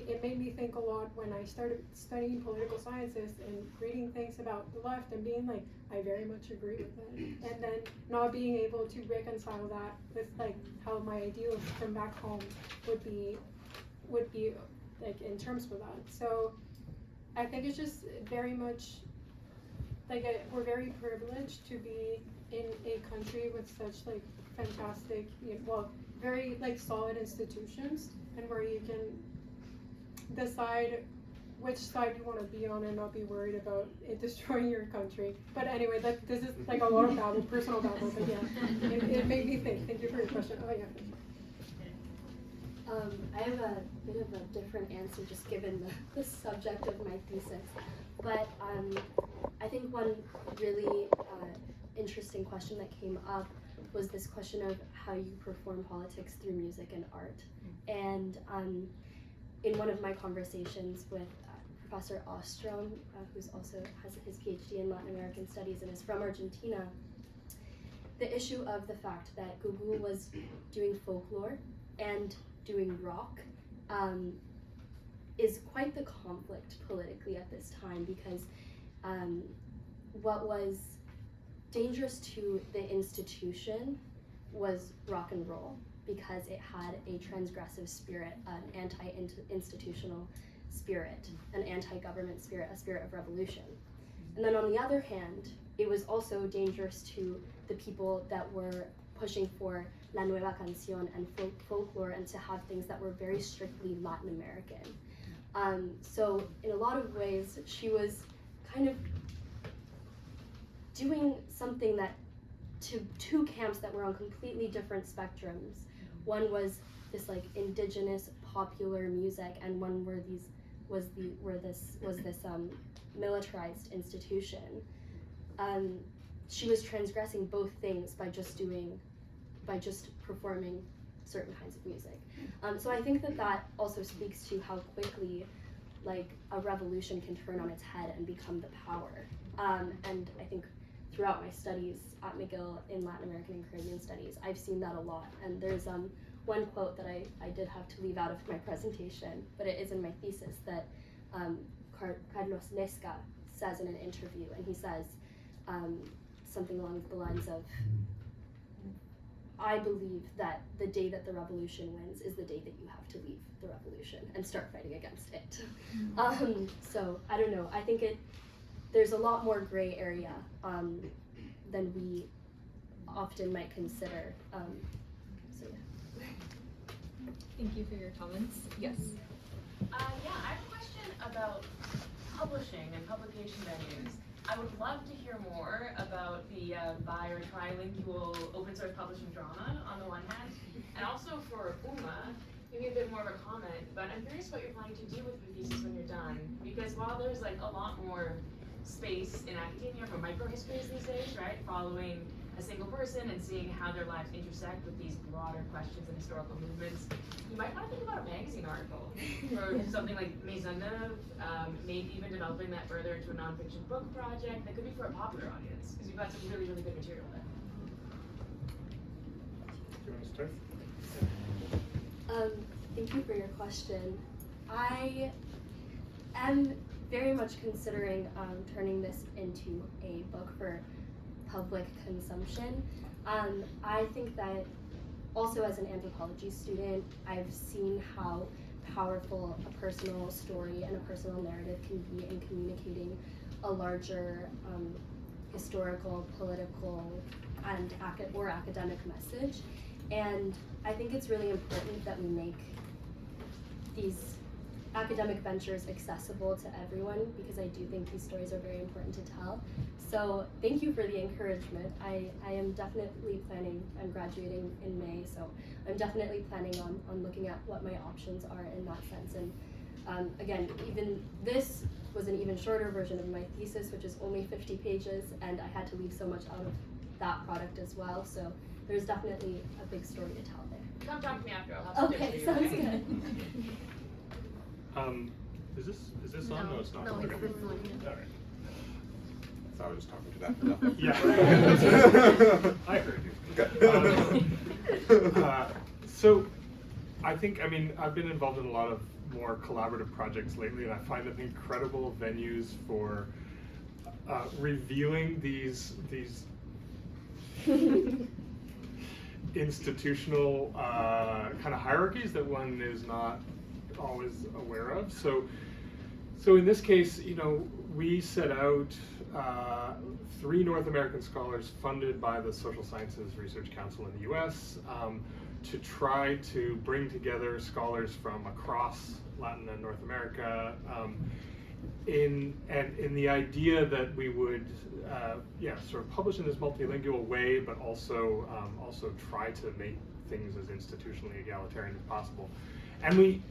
it made me think a lot when I started studying political sciences and reading things about the left and being like, I very much agree with that. And then not being able to reconcile that with like how my ideals from back home would be like in terms with that. So I think it's just very much like we're very privileged to be in a country with such like fantastic, very like solid institutions, and where you can decide which side you want to be on and not be worried about it destroying your country. But anyway, this is like a lot of babble, personal babble, but yeah, it made me think. Thank you for your question. Oh yeah. I have a bit of a different answer just given the subject of my thesis, but I think one really interesting question that came up was this question of how you perform politics through music and art. And in one of my conversations with Professor Ostrom, who's also has his PhD in Latin American Studies and is from Argentina, the issue of the fact that Gugu was doing folklore and doing rock is quite the conflict politically at this time, because what was dangerous to the institution was rock and roll, because it had a transgressive spirit, an anti-institutional spirit, an anti-government spirit, a spirit of revolution. And then on the other hand, it was also dangerous to the people that were pushing for La Nueva Canción and folklore, and to have things that were very strictly Latin American. So in a lot of ways, she was kind of doing something that to two camps that were on completely different spectrums. One was this like indigenous popular music, and one where this militarized institution. She was transgressing both things by just performing certain kinds of music. So I think that also speaks to how quickly like a revolution can turn on its head and become the power. And I think throughout my studies at McGill in Latin American and Caribbean studies, I've seen that a lot. And there's one quote that I did have to leave out of my presentation, but it is in my thesis, that Carlos Nesca says in an interview, and he says something along the lines of, I believe that the day that the revolution wins is the day that you have to leave the revolution and start fighting against it. So I don't know, I think there's a lot more gray area than we often might consider. So yeah. Thank you for your comments. Yes. Yeah, I have a question about publishing and publication venues. I would love to hear more about the bi or trilingual open source publishing drama on the one hand, and also for Uma, maybe a bit more of a comment, but I'm curious what you're planning to do with your thesis when you're done, because while there's like a lot more space in academia for microhistories these days, right, following a single person and seeing how their lives intersect with these broader questions and historical movements, you might want to think about a magazine article or something like Maisonneuve, maybe even developing that further into a nonfiction book project that could be for a popular audience, because we've got some really, really good material there. Do you want to start? Thank you for your question. I am very much considering turning this into a book for public consumption. I think that also as an anthropology student, I've seen how powerful a personal story and a personal narrative can be in communicating a larger historical, political, and academic message. And I think it's really important that we make these academic ventures accessible to everyone, because I do think these stories are very important to tell. So thank you for the encouragement. I am definitely planning, I'm graduating in May, so I'm definitely planning on looking at what my options are in that sense. And again, even this was an even shorter version of my thesis, which is only 50 pages, and I had to leave so much out of that product as well. So there's definitely a big story to tell there. Come talk to me after. I'll have some Okay, tips for sounds you. good. Is this on? No, it's not. No, Okay. it's this one. All right. So I was just talking to that for nothing. Yeah. I heard you. Okay. So I think, I've been involved in a lot of more collaborative projects lately, and I find them incredible venues for revealing these institutional kind of hierarchies that one is not always aware of. So in this case, we set out 3 North American scholars funded by the Social Sciences Research Council in the US to try to bring together scholars from across Latin and North America in the idea that we would sort of publish in this multilingual way, but also try to make things as institutionally egalitarian as possible. And we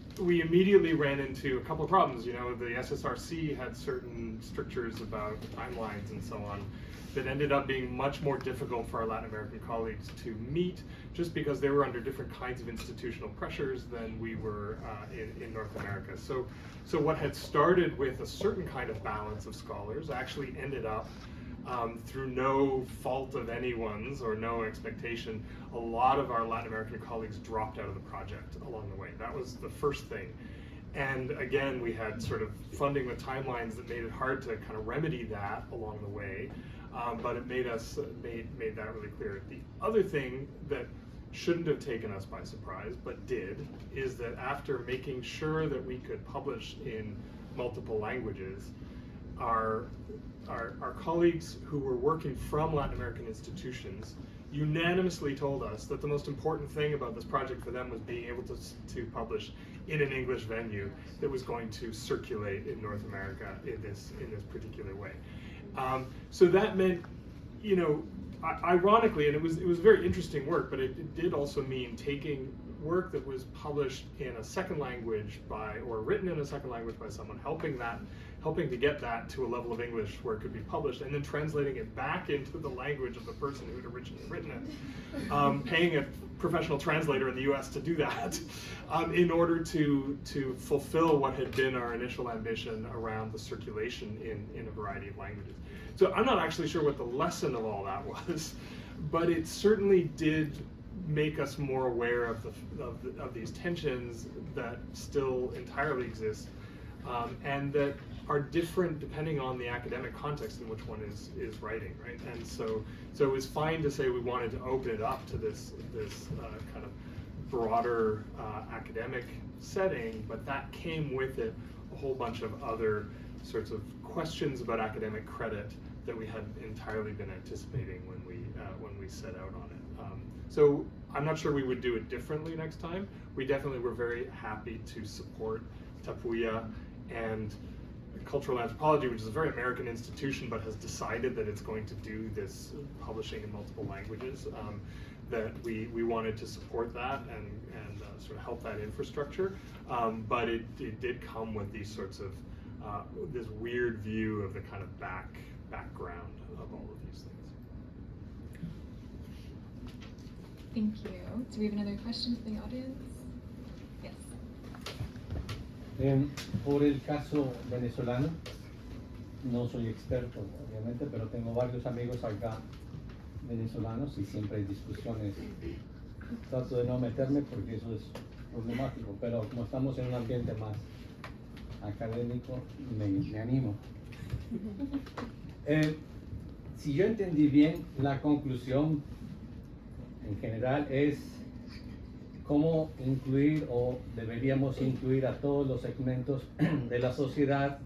immediately ran into a couple of problems. The SSRC had certain strictures about timelines and so on that ended up being much more difficult for our Latin American colleagues to meet, just because they were under different kinds of institutional pressures than we were in North America. So what had started with a certain kind of balance of scholars actually ended up, through no fault of anyone's or no expectation, a lot of our Latin American colleagues dropped out of the project along the way. That was the first thing. And again, we had sort of funding with timelines that made it hard to kind of remedy that along the way, but it made that really clear. The other thing that shouldn't have taken us by surprise, but did, is that after making sure that we could publish in multiple languages, our colleagues who were working from Latin American institutions unanimously told us that the most important thing about this project for them was being able to publish in an English venue that was going to circulate in North America in this particular way. So that meant, ironically, and it was very interesting work, but it did also mean taking work that was published in a second language or written in a second language by someone, helping to get that to a level of English where it could be published, and then translating it back into the language of the person who had originally written it, paying a professional translator in the US to do that, in order to fulfill what had been our initial ambition around the circulation in a variety of languages. So I'm not actually sure what the lesson of all that was, but it certainly did make us more aware of these tensions that still entirely exist, and that are different depending on the academic context in which one is writing, right? And so it was fine to say we wanted to open it up to this kind of broader academic setting, but that came with it a whole bunch of other sorts of questions about academic credit that we hadn't entirely been anticipating when we set out on it. So I'm not sure we would do it differently next time. We definitely were very happy to support Tapuya and Cultural Anthropology, which is a very American institution, but has decided that it's going to do this publishing in multiple languages. That we wanted to support that and sort of help that infrastructure, but it did come with these sorts of this weird view of the kind of background of all of these things. Thank you. Do we have another question from the audience? Yes. Por el caso venezolano, no soy experto, obviamente, pero tengo varios amigos acá venezolanos y siempre hay discusiones. Trato de no meterme porque eso es problemático, pero como estamos en un ambiente más académico, me animo. Si yo entendí bien, la conclusión en general es cómo incluir o deberíamos incluir a todos los segmentos de la sociedad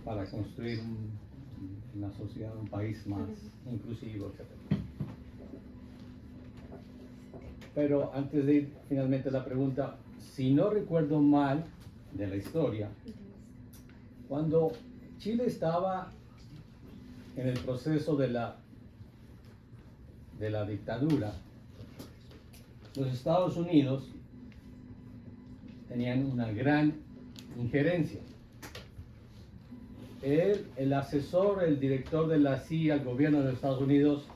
para construir una sociedad, un país más inclusivo, etc. Pero antes de ir finalmente a la pregunta, si no recuerdo mal de la historia, cuando Chile estaba en el proceso de la dictadura, los Estados Unidos tenían una gran injerencia. El asesor, el director de la CIA, el gobierno de los Estados Unidos,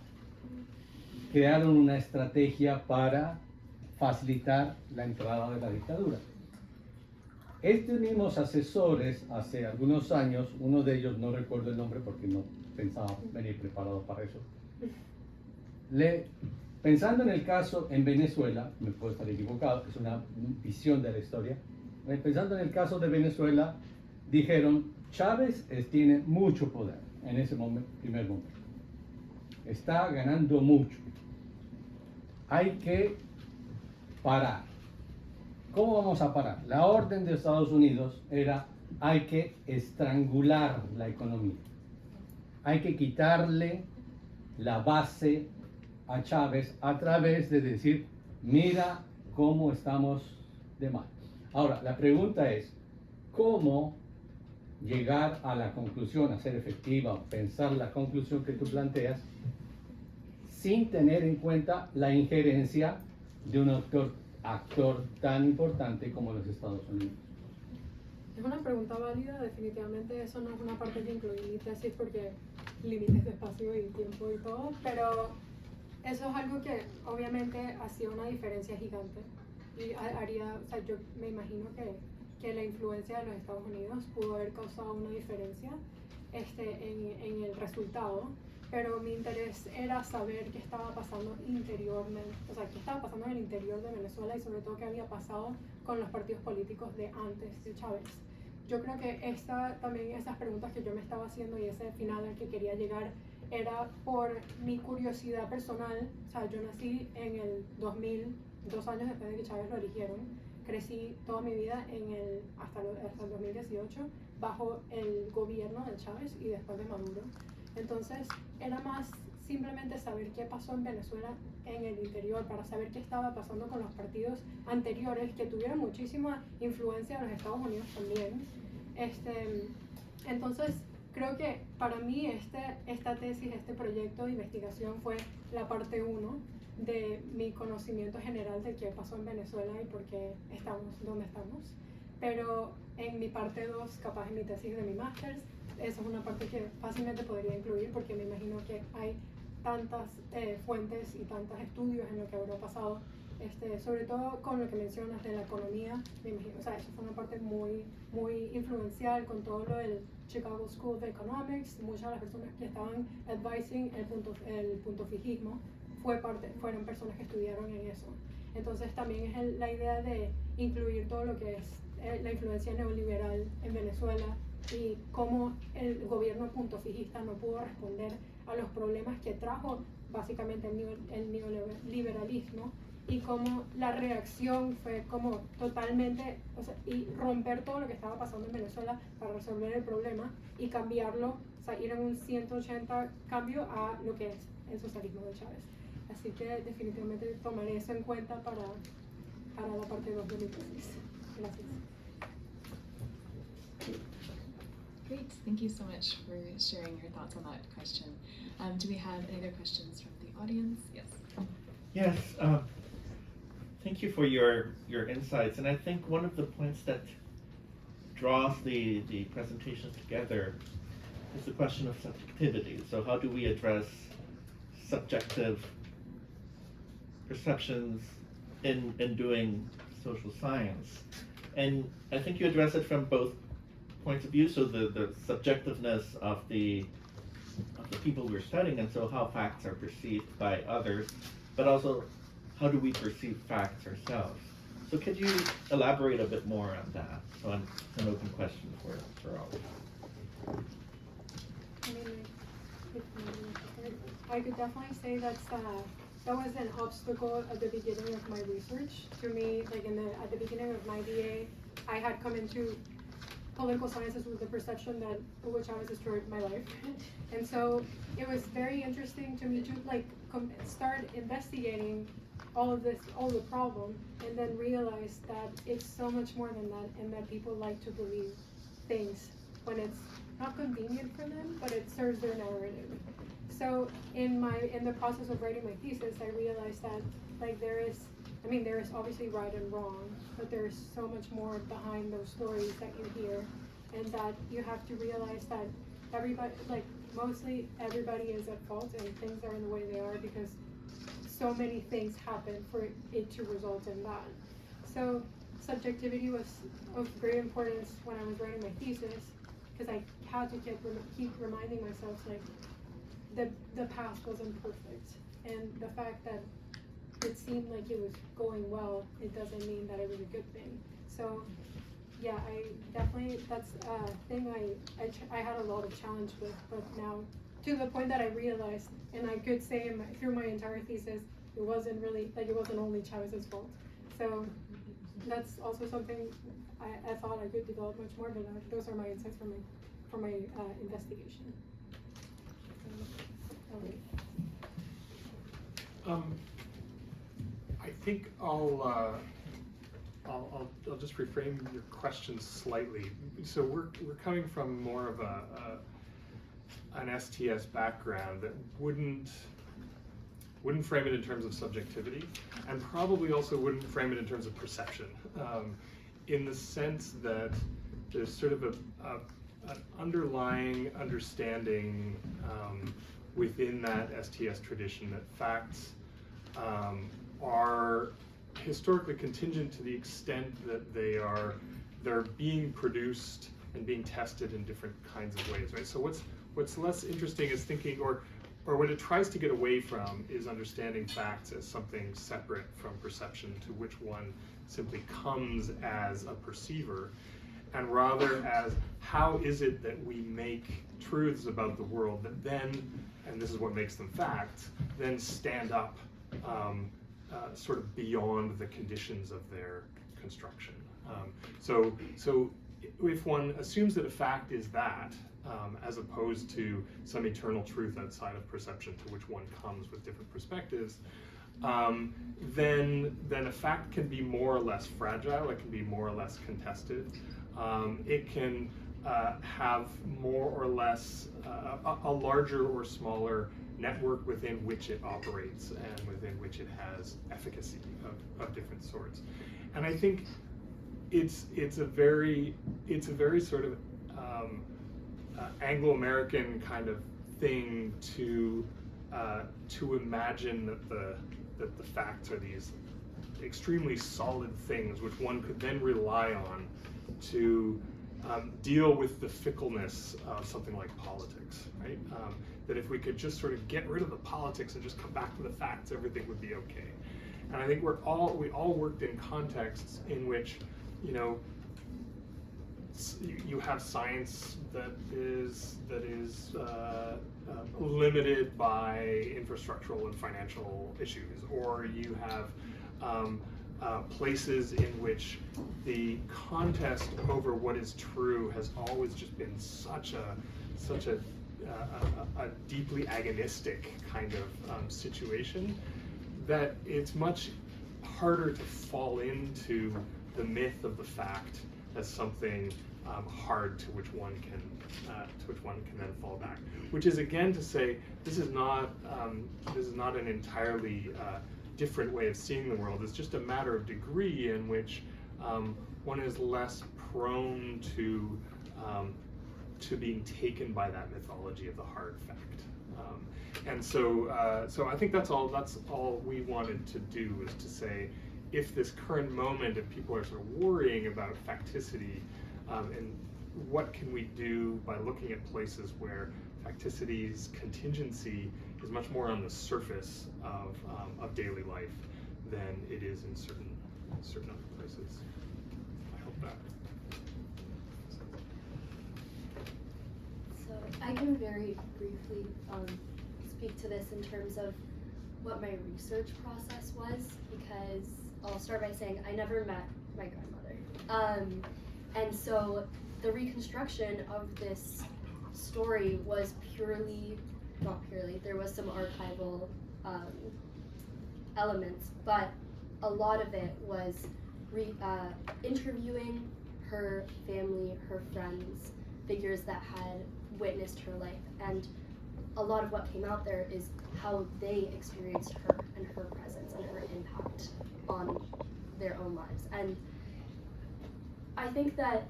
crearon una estrategia para facilitar la entrada de la dictadura. Estos mismos asesores, hace algunos años, uno de ellos, no recuerdo el nombre porque no pensaba venir preparado para eso, pensando en el caso en Venezuela, me puedo estar equivocado, es una visión de la historia, pensando en el caso de Venezuela, dijeron, Chávez tiene mucho poder en ese primer momento, está ganando mucho, hay que parar. ¿Cómo vamos a parar? La orden de Estados Unidos era, hay que estrangular la economía, hay que quitarle la base a Chávez a través de decir, mira cómo estamos de mal. Ahora, la pregunta es, ¿cómo llegar a la conclusión, hacer efectiva, pensar la conclusión que tú planteas, sin tener en cuenta la injerencia de un actor tan importante como los Estados Unidos? Es una pregunta válida, definitivamente eso no es una parte que incluí en mi tesis porque límites de espacio y tiempo y todo, pero eso es algo que obviamente hacía una diferencia gigante y haría, o sea, yo me imagino que la influencia de los Estados Unidos pudo haber causado una diferencia en el resultado, pero mi interés era saber qué estaba pasando interiormente, o sea, qué estaba pasando en el interior de Venezuela y sobre todo qué había pasado con los partidos políticos de antes de Chávez. Yo creo que también esas preguntas que yo me estaba haciendo y ese final al que quería llegar era por mi curiosidad personal. O sea, yo nací en el 2000, 2 años después de que Chávez lo eligieron. Crecí toda mi vida hasta el 2018 bajo el gobierno de Chávez y después de Maduro. Entonces, era más simplemente saber qué pasó en Venezuela en el interior, para saber qué estaba pasando con los partidos anteriores que tuvieron muchísima influencia en los Estados Unidos también. Entonces, creo que para mí esta tesis, este proyecto de investigación fue la parte 1 de mi conocimiento general de qué pasó en Venezuela y por qué estamos donde estamos. Pero en mi parte 2, capaz en mi tesis de mi máster, esa es una parte que fácilmente podría incluir porque me imagino que hay tantas fuentes y tantos estudios en lo que habrá pasado, sobre todo con lo que mencionas de la economía. Me imagino, o sea, eso fue una parte muy, muy influencial con todo lo del Chicago School of Economics. Muchas de las personas que estaban advising el punto fijismo fueron personas que estudiaron en eso. Entonces también es la idea de incluir todo lo que es la influencia neoliberal en Venezuela y cómo el gobierno punto fijista no pudo responder a los problemas que trajo básicamente el neoliberalismo y cómo la reacción fue como totalmente, o sea, y romper todo lo que estaba pasando en Venezuela para resolver el problema y cambiarlo, o sea, ir en un 180 cambio a lo que es el socialismo de Chávez. Así que definitivamente tomaré eso en cuenta para la parte 2 de mi tesis. Gracias. Great, thank you so much for sharing your thoughts on that question. Do we have any other questions from the audience? Yes. Yes, thank you for your insights, and I think one of the points that draws the presentations together is the question of subjectivity. So how do we address subjective perceptions in doing social science. And I think you address it from both points of view, so the subjectiveness of the people we're studying, and so how facts are perceived by others, but also how do we perceive facts ourselves. So could you elaborate a bit more on that? So an open question for all. I mean, I could definitely say that was an obstacle at the beginning of my research. To me, like at the beginning of my BA, I had come into political sciences with the perception that Hugo Chavez destroyed my life. And so it was very interesting to me to like start investigating all the problem, and then realize that it's so much more than that, and that people like to believe things when it's not convenient for them, but it serves their narrative. So in the process of writing my thesis, I realized that like there is obviously right and wrong, but there's so much more behind those stories that you hear, and that you have to realize that mostly everybody is at fault, and things are in the way they are because so many things happen for it to result in that. So subjectivity was of great importance when I was writing my thesis, because I had to keep reminding myself like the past wasn't perfect, and the fact that it seemed like it was going well, it doesn't mean that it was a good thing. So yeah, I definitely, that's a thing I had a lot of challenge with, but now to the point that I realized, and I could say through my entire thesis, it wasn't only Chavez's fault. So that's also something I thought I could develop much more, but those are my insights from my investigation. I think I'll just reframe your question slightly. So we're coming from more of an STS background that wouldn't frame it in terms of subjectivity, and probably also wouldn't frame it in terms of perception, in the sense that there's sort of an underlying understanding within that STS tradition that facts are historically contingent to the extent that they're being produced and being tested in different kinds of ways, right? So what's less interesting is thinking, or what it tries to get away from, is understanding facts as something separate from perception, to which one simply comes as a perceiver, and rather as how is it that we make truths about the world that then, and this is what makes them facts, then stand up sort of beyond the conditions of their construction. So if one assumes that a fact is that, as opposed to some eternal truth outside of perception to which one comes with different perspectives, then a fact can be more or less fragile, it can be more or less contested, it can have more or less a larger or smaller network within which it operates and within which it has efficacy of different sorts. And I think it's a very sort of Anglo-American kind of thing to imagine that the facts are these extremely solid things which one could then rely on to deal with the fickleness of something like politics, right? That if we could just sort of get rid of the politics and just come back to the facts, everything would be okay. And I think we all worked in contexts in which, you know, you have science that is limited by infrastructural and financial issues, or you have places in which the contest over what is true has always just been such a deeply agonistic kind of situation that it's much harder to fall into the myth of the fact as something hard to which one can then fall back. Which is again to say this is not an entirely different way of seeing the world. It's just a matter of degree in which one is less prone to being taken by that mythology of the hard fact. And so, so I think that's all we wanted to do, was to say, if this current moment, if people are sort of worrying about facticity, and what can we do by looking at places where facticity's contingency is much more on the surface of daily life than it is in certain other places. I hope that. So I can very briefly speak to this in terms of what my research process was, because I'll start by saying I never met my grandmother. And so the reconstruction of this story was not purely, there was some archival elements, but a lot of it was interviewing her family, her friends, figures that had witnessed her life. And a lot of what came out there is how they experienced her and her presence and her impact on their own lives. And I think that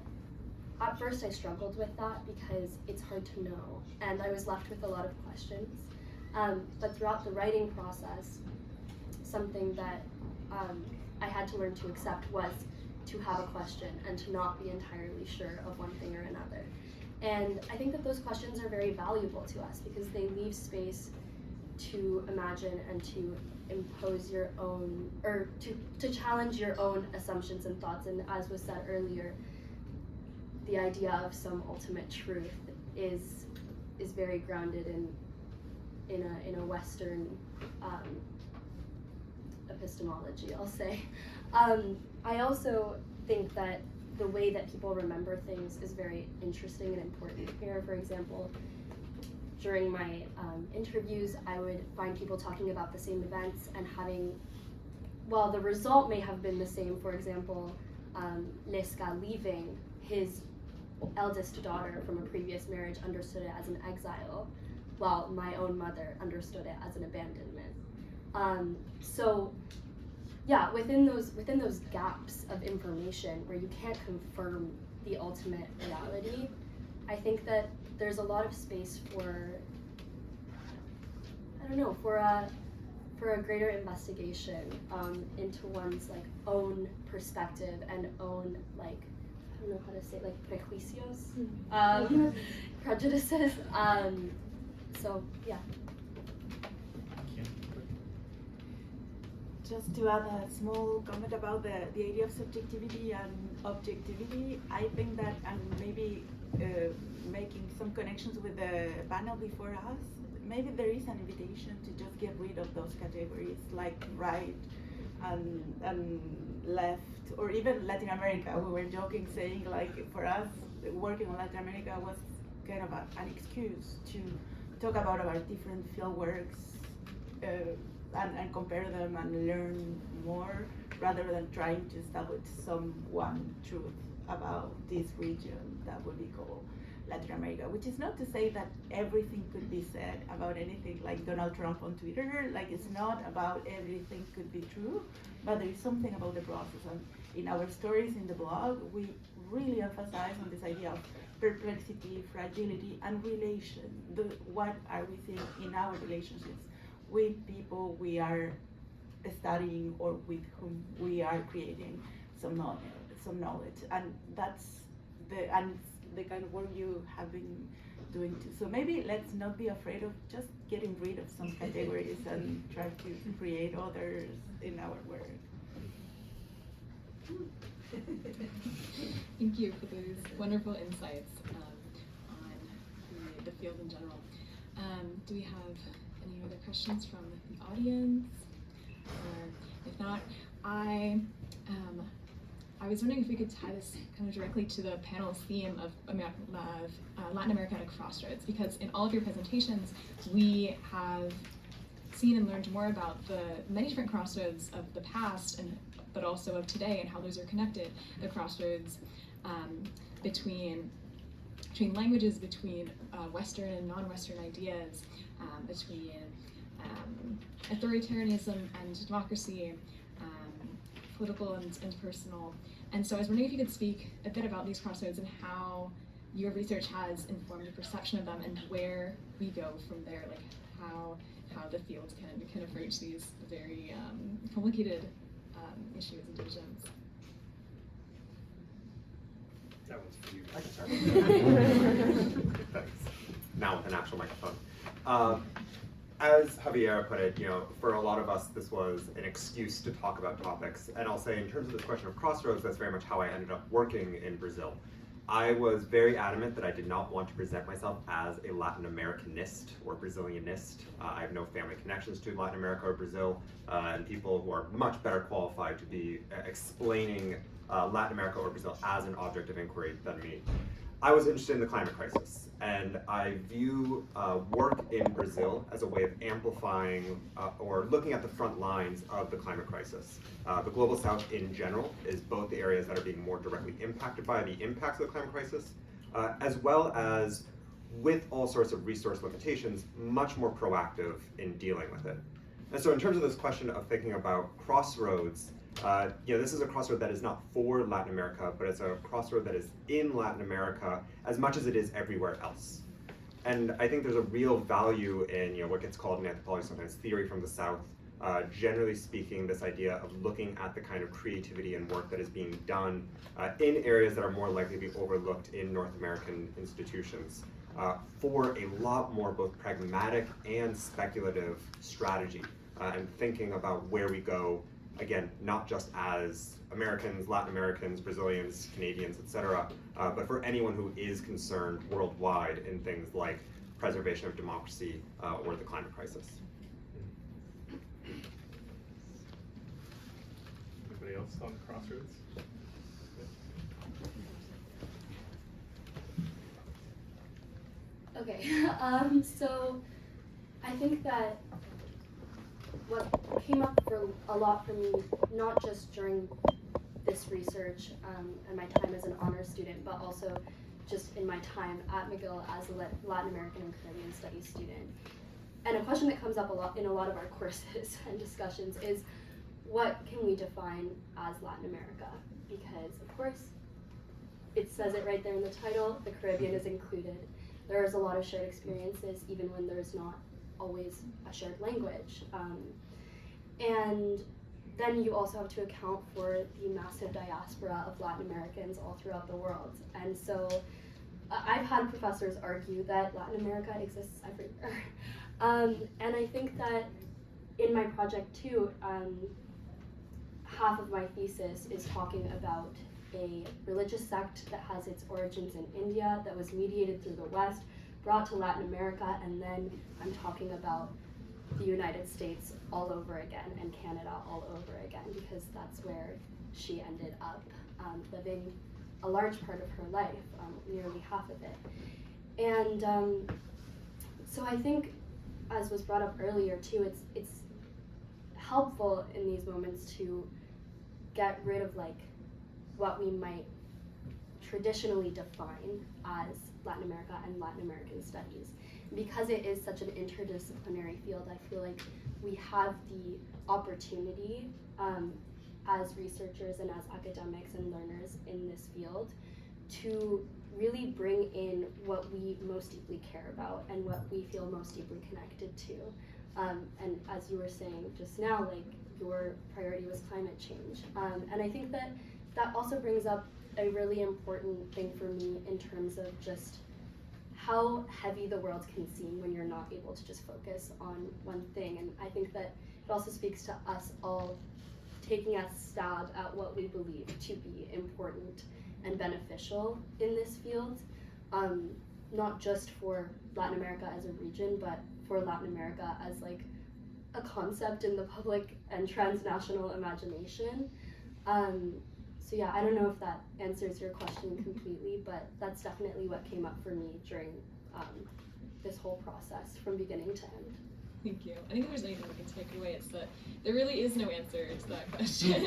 at first I struggled with that because it's hard to know, and I was left with a lot of questions. But throughout the writing process, something that I had to learn to accept was to have a question and to not be entirely sure of one thing or another. And I think that those questions are very valuable to us because they leave space to imagine and to impose your own, or to challenge your own assumptions and thoughts. And as was said earlier, the idea of some ultimate truth is very grounded in a Western epistemology, I'll say. I also think that the way that people remember things is very interesting and important here. For example, during my interviews, I would find people talking about the same events and having, while the result may have been the same, for example, Leska leaving, his eldest daughter from a previous marriage understood it as an exile, while my own mother understood it as an abandonment. So yeah, within those gaps of information where you can't confirm the ultimate reality, I think that there's a lot of space for, I don't know, for a greater investigation into one's like own perspective and own, like, I don't know how to say, like, prejuicios, prejudices. So yeah. Just to add a small comment about the idea of subjectivity and objectivity, I think that, and maybe making some connections with the panel before us, maybe there is an invitation to just get rid of those categories like right and left, or even Latin America. We were joking saying, like, for us, working on Latin America was kind of an excuse to talk about our different fieldworks and compare them and learn more, rather than trying to establish some one truth about this region that would be called Latin America, which is not to say that everything could be said about anything, like Donald Trump on Twitter. Like, it's not about everything could be true, but there is something about the process. And in our stories in the blog, we really emphasize on this idea of perplexity, fragility, and relation. What are we seeing in our relationships with people we are studying or with whom we are creating some knowledge, and that's the kind of work you have been doing too. So maybe let's not be afraid of just getting rid of some categories and try to create others in our work. Thank you for those wonderful insights on the field in general. Do we have any other questions from the audience? Or if not, I was wondering if we could tie this kind of directly to the panel's theme of Latin America at a crossroads, because in all of your presentations, we have seen and learned more about the many different crossroads of the past, but also of today, and how those are connected. The crossroads between languages, between Western and non-Western ideas, between authoritarianism and democracy, political and personal. And so I was wondering if you could speak a bit about these crossroads and how your research has informed your perception of them and where we go from there, like how the field can approach these very complicated issues and divisions. That one's for you. I can start. Thanks. Now with an actual microphone. As Javier put it, for a lot of us, this was an excuse to talk about topics. And I'll say, in terms of this question of Crossroads, that's very much how I ended up working in Brazil. I was very adamant that I did not want to present myself as a Latin Americanist or Brazilianist. I have no family connections to Latin America or Brazil, and people who are much better qualified to be explaining Latin America or Brazil as an object of inquiry than me. I was interested in the climate crisis, and I view work in Brazil as a way of amplifying or looking at the front lines of the climate crisis. The Global South in general is both the areas that are being more directly impacted by the impacts of the climate crisis, as well as, with all sorts of resource limitations, much more proactive in dealing with it. And so in terms of this question of thinking about Crossroads, this is a crossroad that is not for Latin America, but it's a crossroad that is in Latin America as much as it is everywhere else. And I think there's a real value in what gets called in anthropology sometimes theory from the South. Generally speaking, this idea of looking at the kind of creativity and work that is being done in areas that are more likely to be overlooked in North American institutions for a lot more both pragmatic and speculative strategy and thinking about where we go. Again, not just as Americans, Latin Americans, Brazilians, Canadians, etc., but for anyone who is concerned worldwide in things like preservation of democracy or the climate crisis. Anybody else on Crossroads? Okay, so I think that what came up for a lot for me, not just during this research and my time as an honors student, but also just in my time at McGill as a Latin American and Caribbean Studies student. And a question that comes up a lot in a lot of our courses and discussions is, what can we define as Latin America? Because of course, it says it right there in the title, the Caribbean is included. There is a lot of shared experiences, even when there's not always a shared language. And then you also have to account for the massive diaspora of Latin Americans all throughout the world. And so I've had professors argue that Latin America exists everywhere. And I think that in my project too, half of my thesis is talking about a religious sect that has its origins in India, that was mediated through the West, brought to Latin America, and then I'm talking about the United States all over again and Canada all over again, because that's where she ended up living a large part of her life, nearly half of it. And so I think, as was brought up earlier too, it's helpful in these moments to get rid of what we might traditionally define as Latin America and Latin American studies. Because it is such an interdisciplinary field, I feel like we have the opportunity as researchers and as academics and learners in this field to really bring in what we most deeply care about and what we feel most deeply connected to. And as you were saying just now, your priority was climate change. And I think that also brings up a really important thing for me in terms of just how heavy the world can seem when you're not able to just focus on one thing. And I think that it also speaks to us all taking a stab at what we believe to be important and beneficial in this field, not just for Latin America as a region, but for Latin America as a concept in the public and transnational imagination. So yeah, I don't know if that answers your question completely, but that's definitely what came up for me during this whole process from beginning to end. Thank you. I think if there's anything we can take away, it's that there really is no answer to that question.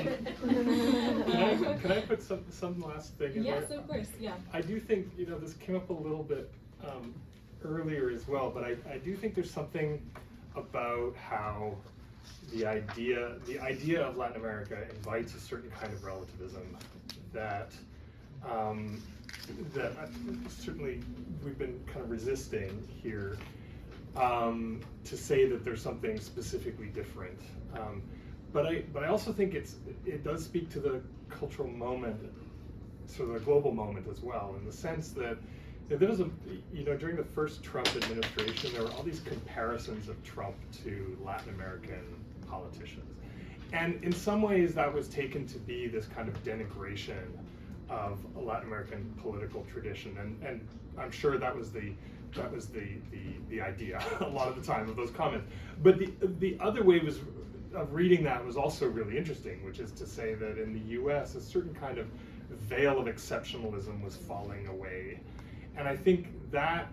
Can I put some last thing in there? Yes, of course, yeah. I do think, this came up a little bit earlier as well, but I do think there's something about how the idea of Latin America invites a certain kind of relativism that certainly we've been kind of resisting here to say that there's something specifically different. But I also think it does speak to the cultural moment, sort of the global moment as well, in the sense that there was during the first Trump administration, there were all these comparisons of Trump to Latin American politicians. And in some ways that was taken to be this kind of denigration of a Latin American political tradition. And I'm sure that was the idea a lot of the time of those comments. But the other way of reading that was also really interesting, which is to say that in the US, a certain kind of veil of exceptionalism was falling away. And I think that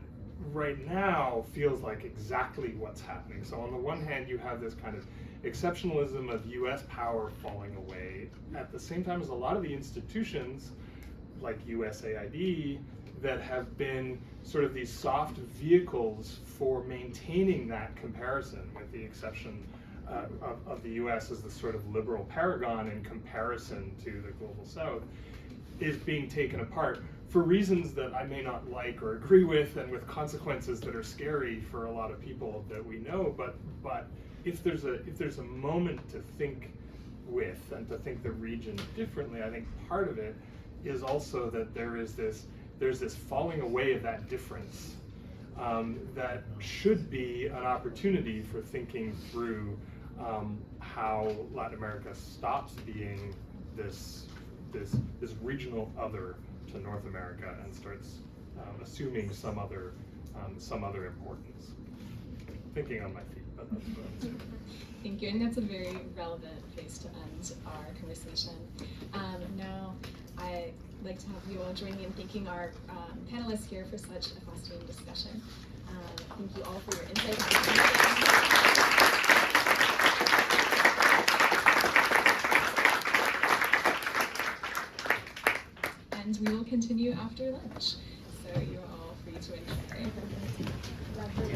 right now feels like exactly what's happening. So on the one hand, you have this kind of exceptionalism of US power falling away, at the same time as a lot of the institutions, like USAID, that have been sort of these soft vehicles for maintaining that comparison, with the exception of the US as the sort of liberal paragon in comparison to the global South, is being taken apart for reasons that I may not like or agree with, and with consequences that are scary for a lot of people that we know. But if there's a moment to think with and to think the region differently, I think part of it is also that there's this falling away of that difference that should be an opportunity for thinking through how Latin America stops being this regional other to North America and starts assuming some other importance. Thinking on my feet, but that's what I'm saying. Thank you, and that's a very relevant place to end our conversation. Now, I'd like to have you all join me in thanking our panelists here for such a fascinating discussion. Thank you all for your insights. And we will continue after lunch, so you're all free to enjoy. Exactly.